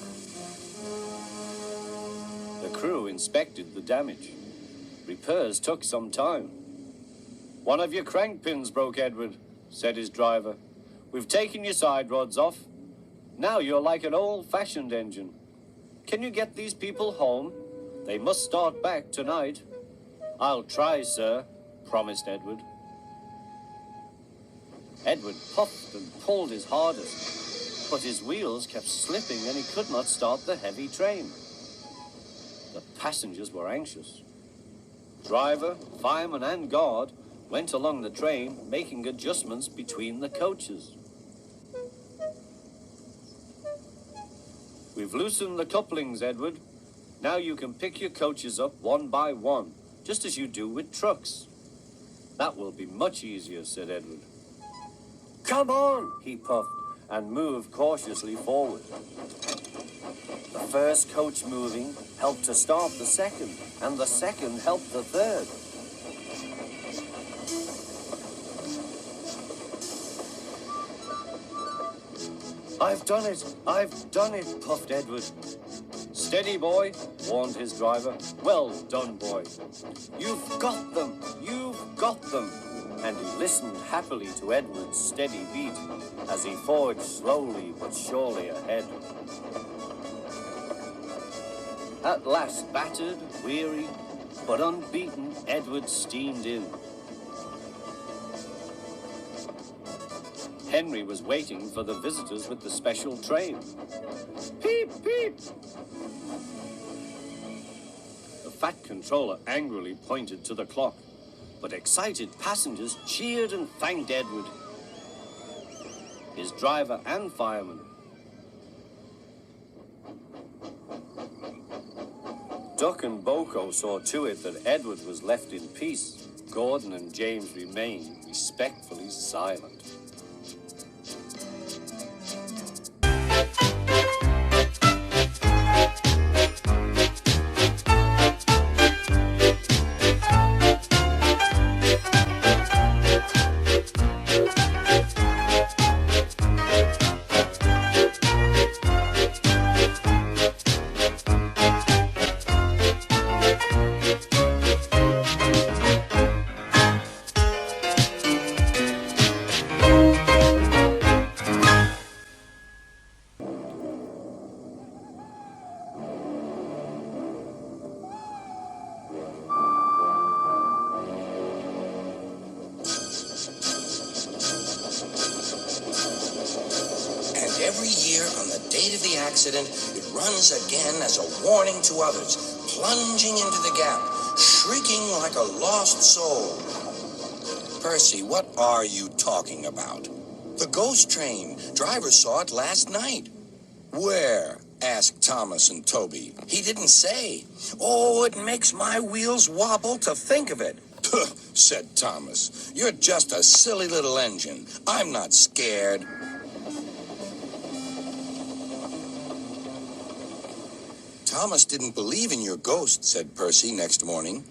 The crew inspected the damage. Repairs took some time. "One of your crank pins broke, Edward," said his driver. "We've taken your side rods off. Now you're like an old-fashioned engine. Can you get these people home? They must start back tonight." "I'll try, sir," promised Edward. Edward puffed and pulled his hardest, but his wheels kept slipping and he could not start the heavy train. The passengers were anxious. Driver, fireman, and guard went along the train, making adjustments between the coaches. "We've loosened the couplings, Edward. Now you can pick your coaches up one by one, just as you do with trucks." "That will be much easier," said Edward. "Come on," he puffed, and moved cautiously forward. The first coach moving helped to start the second, and the second helped the third. "I've done it, puffed Edward. "Steady, boy," warned his driver. "Well done, boy. You've got them. And he listened happily to Edward's steady beat as he forged slowly but surely ahead. At last, battered, weary, but unbeaten, Edward steamed in. Henry was waiting for the visitors with the special train. "Peep, peep!" The fat controller angrily pointed to the clock, but excited passengers cheered and thanked Edward, his driver and fireman. Duck and Boko saw to it that Edward was left in peace. Gordon and James remained respectfully silent. every year on the date of the accident, it runs again as a warning to others, plunging into the gap, shrieking like a lost soul. Percy, what are you talking about? The ghost train. Driver saw it last night. Where? Asked Thomas and Toby. He didn't say. Oh, it makes my wheels wobble to think of it. Puh, said Thomas. You're just a silly little engine. I'm not scared. Thomas didn't believe in your ghost, said Percy next morning.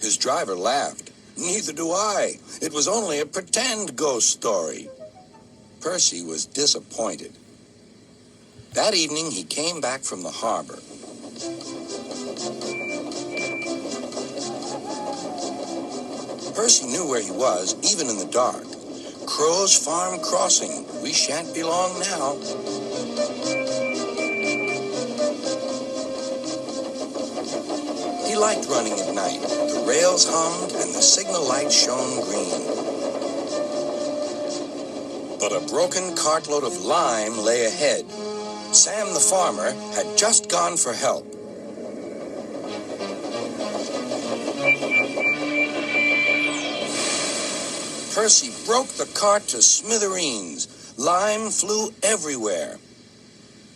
His driver laughed. Neither do I. It was only a pretend ghost story. Percy was disappointed. That evening, he came back from the harbor. Percy knew where he was, even in the dark. Crow's Farm Crossing. We shan't be long now. He liked running at night. The rails hummed and the signal light shone green. But a broken cartload of lime lay ahead. Sam the farmer had just gone for help. Percy broke the cart to smithereens. Lime flew everywhere.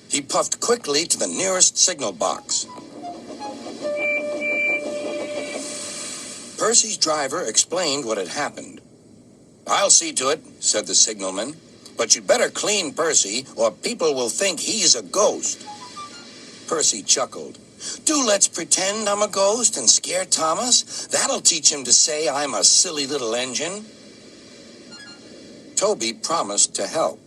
He puffed quickly to the nearest signal box. Percy's driver explained what had happened. I'll see to it, said the signalman. But you'd better clean Percy, or people will think he's a ghost. Percy chuckled. Do let's pretend I'm a ghost and scare Thomas. That'll teach him to say I'm a silly little engine. Toby promised to help.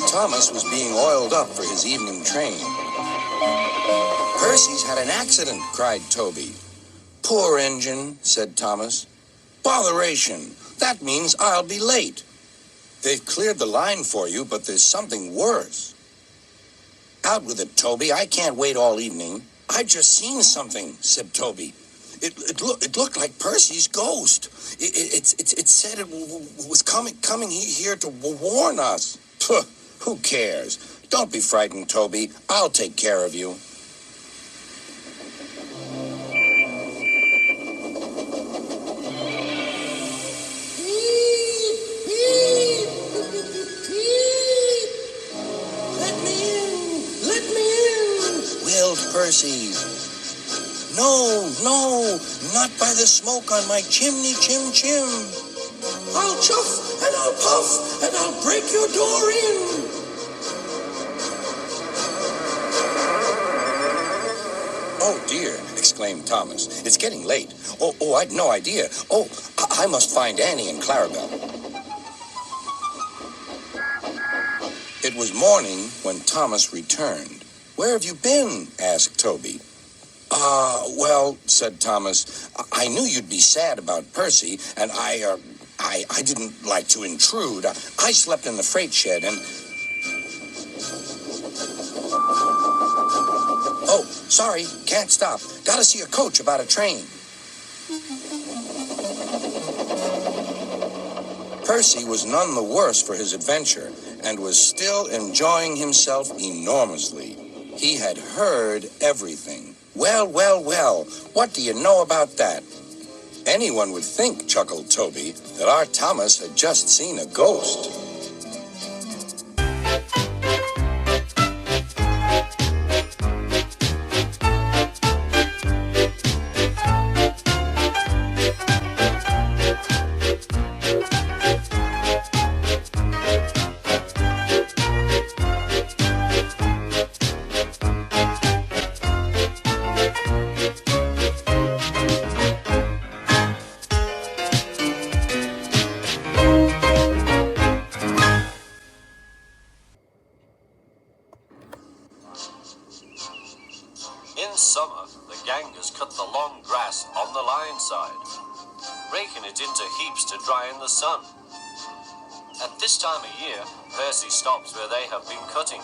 Thomas was being oiled up for his evening train. Percy's had an accident, cried Toby. Poor engine, said Thomas. Botheration. That means I'll be late. They've cleared the line for you, but there's something worse. Out with it, Toby. I can't wait all evening. I just seen something, said Toby. It looked like Percy's ghost. It said it was coming here to warn us. Puh. Who cares? Don't be frightened, Toby. I'll take care of you. Let me in, wailed Percy. No, not by the smoke on my chimney, chim. I'll chuff and I'll puff and I'll break your door in. Oh, dear, exclaimed Thomas. It's getting late. Oh, I'd no idea. Oh, I must find Annie and Clarabelle. It was morning when Thomas returned. Where have you been? Asked Toby. Well, said Thomas, I knew you'd be sad about Percy, and I didn't like to intrude. I slept in the freight shed and... Oh, sorry, can't stop. Gotta see a coach about a train. Percy was none the worse for his adventure and was still enjoying himself enormously. He had heard everything. Well, what do you know about that? Anyone would think, chuckled Toby, that our Thomas had just seen a ghost. In summer, the gangers cut the long grass on the line side, raking it into heaps to dry in the sun. At this time of year, Percy stops where they have been cutting.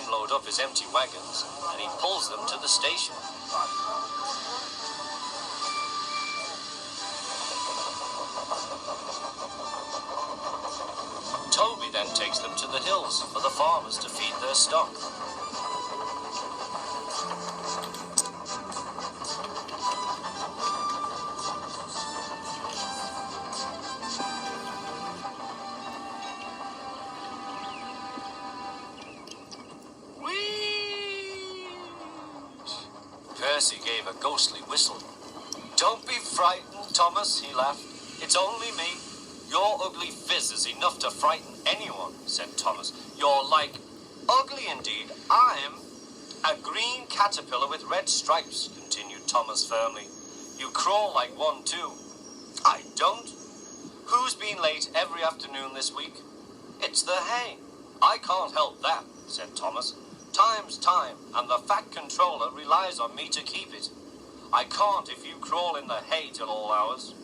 men load up his empty wagons, and he pulls them to the station. Toby then takes them to the hills for the farmers to feed their stock. Percy gave a ghostly whistle. "Don't be frightened, Thomas," he laughed. "It's only me. Your ugly phiz is enough to frighten anyone," said Thomas. "You're like..." "Ugly indeed. I'm a green caterpillar with red stripes," continued Thomas firmly. "You crawl like one too." "I don't." "Who's been late every afternoon this week?" "It's the hay." "I can't help that," said Thomas. "Time's time, and the fat controller relies on me to keep it. I can't if you crawl in the hay till all hours."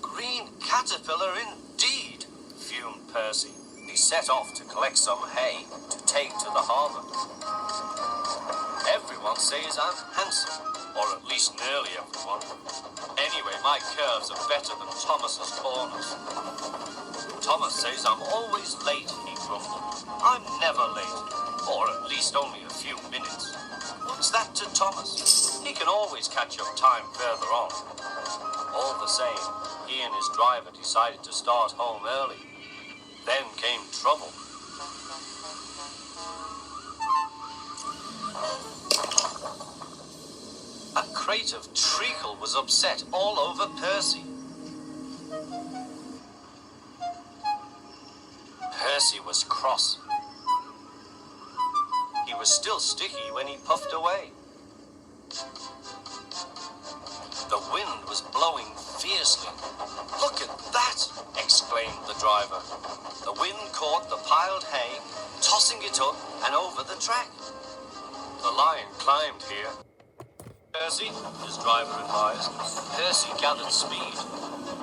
"Green caterpillar indeed," fumed Percy. He set off to collect some hay to take to the harbour. "Everyone says I'm handsome, or at least nearly everyone. Anyway, my curves are better than Thomas's corners." "Thomas says I'm always late," he grumbled. "I'm never late, or at least only a few minutes." What's that to Thomas? He can always catch up time further on. All the same, he and his driver decided to start home early. Then came trouble. A crate of treacle was upset all over Percy. Percy was cross. He was still sticky when he puffed away. The wind was blowing fiercely. "Look at that!" exclaimed the driver. The wind caught the piled hay, tossing it up and over the track. "The lion climbed here, Percy," his driver advised. Percy gathered speed,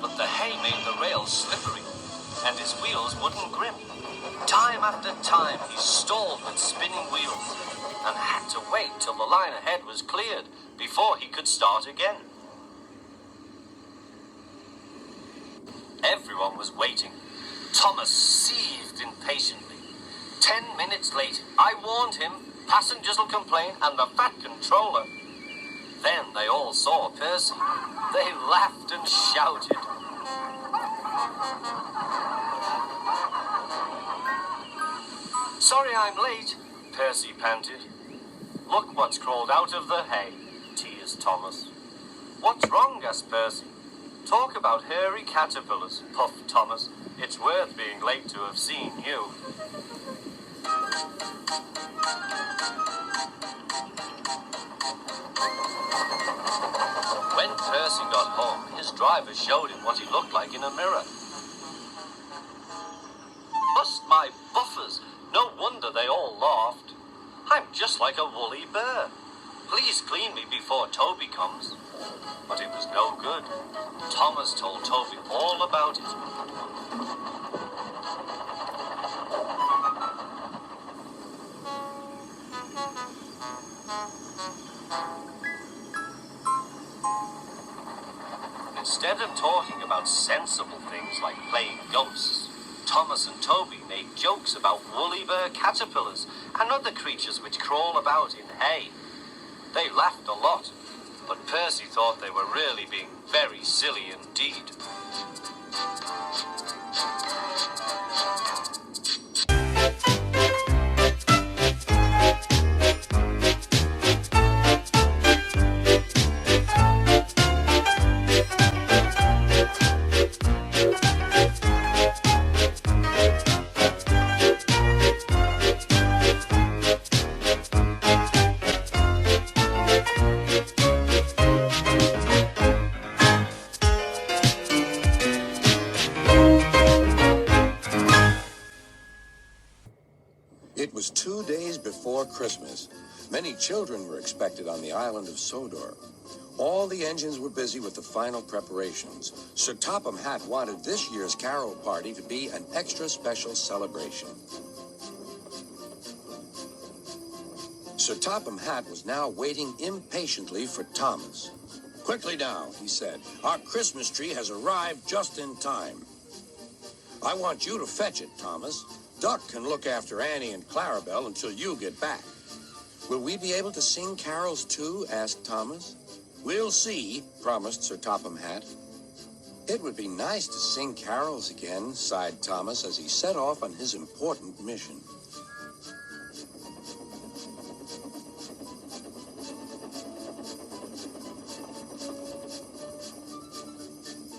but the hay made the rails slippery, and his wheels wouldn't grip. Time after time he stalled with spinning wheels, and had to wait till the line ahead was cleared before he could start again. Everyone was waiting. Thomas seethed impatiently. 10 minutes late. I warned him. Passengers will complain, and the fat controller. Then they all saw Percy. They laughed and shouted. "Sorry I'm late," Percy panted. "Look what's crawled out of the hay," teased Thomas. "What's wrong?" asked Percy. "Talk about hairy caterpillars," puffed Thomas. "It's worth being late to have seen you." When Percy got home, his driver showed him what he looked like in a mirror. "Bust my buffers! No wonder they all laughed. I'm just like a woolly bear. Please clean me before Toby comes." But it was no good. Thomas told Toby all about it. Instead of talking about sensible things like playing ghosts, Thomas and Toby made jokes about woolly bear caterpillars and other creatures which crawl about in hay. They laughed a lot, but Percy thought they were really being very silly indeed. It was 2 days before Christmas. Many children were expected on the island of Sodor. All the engines were busy with the final preparations. Sir Topham Hatt wanted this year's carol party to be an extra special celebration. Sir Topham Hatt was now waiting impatiently for Thomas. "Quickly now," he said. "Our Christmas tree has arrived just in time. I want you to fetch it, Thomas. Duck can look after Annie and Clarabelle until you get back." "Will we be able to sing carols too?" asked Thomas. "We'll see," promised Sir Topham Hatt. "It would be nice to sing carols again," sighed Thomas as he set off on his important mission.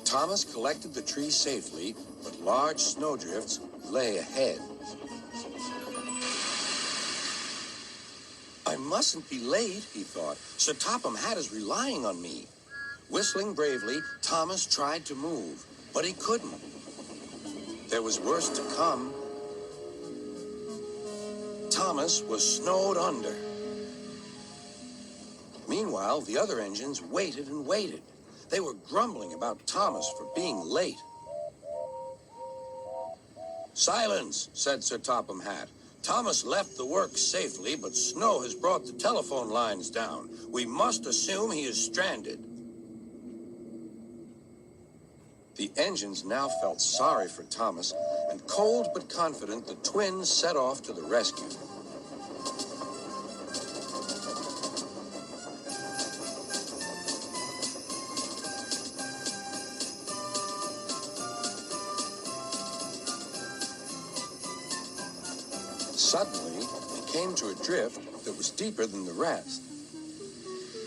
Thomas collected the tree safely, but large snowdrifts lay ahead. "I mustn't be late," he thought. "Sir Topham Hatt is relying on me." Whistling bravely, Thomas tried to move, but he couldn't. There was worse to come. Thomas was snowed under. Meanwhile, the other engines waited and waited. They were grumbling about Thomas for being late. "Silence," said Sir Topham Hatt. "Thomas left the work safely, but snow has brought the telephone lines down. We must assume he is stranded." The engines now felt sorry for Thomas, and cold but confident, the twins set off to the rescue. Suddenly, they came to a drift that was deeper than the rest.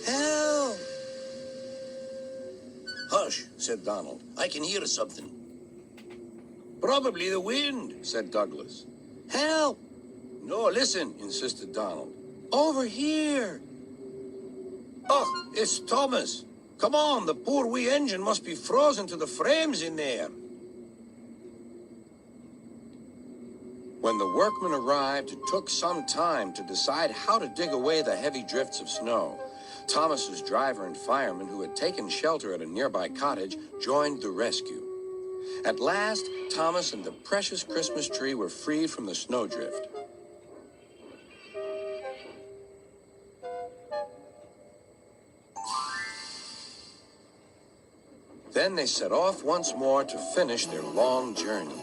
"Help!" "Hush," said Donald. "I can hear something." "Probably the wind," said Douglas. "Help!" "No, listen," insisted Donald. "Over here." "Oh, it's Thomas. Come on, the poor wee engine must be frozen to the frames in there." When the workmen arrived, it took some time to decide how to dig away the heavy drifts of snow. Thomas's driver and fireman, who had taken shelter at a nearby cottage, joined the rescue. At last, Thomas and the precious Christmas tree were freed from the snowdrift. Then they set off once more to finish their long journey.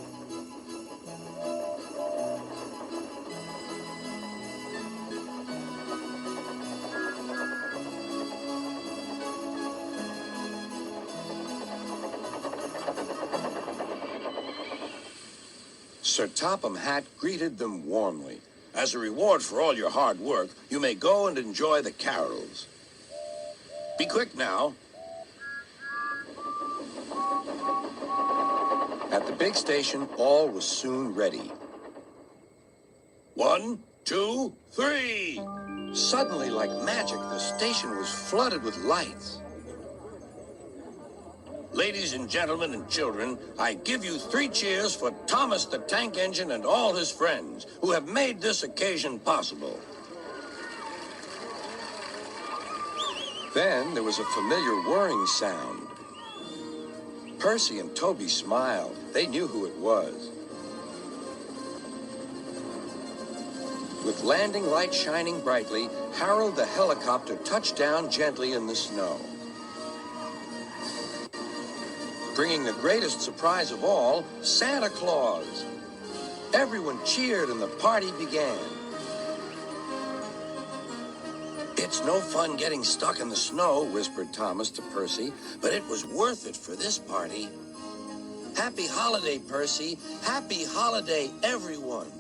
Sir Topham Hatt greeted them warmly. "As a reward for all your hard work, you may go and enjoy the carols. Be quick now." At the big station, all was soon ready. 1, 2, 3. Suddenly, like magic, the station was flooded with lights. "Ladies and gentlemen and children, I give you 3 cheers for Thomas the Tank Engine and all his friends who have made this occasion possible." Then there was a familiar whirring sound. Percy and Toby smiled. They knew who it was. With landing lights shining brightly, Harold the helicopter touched down gently in the snow. Bringing the greatest surprise of all, Santa Claus. Everyone cheered and the party began. "It's no fun getting stuck in the snow," whispered Thomas to Percy, "but it was worth it for this party. Happy holiday, Percy. Happy holiday, everyone."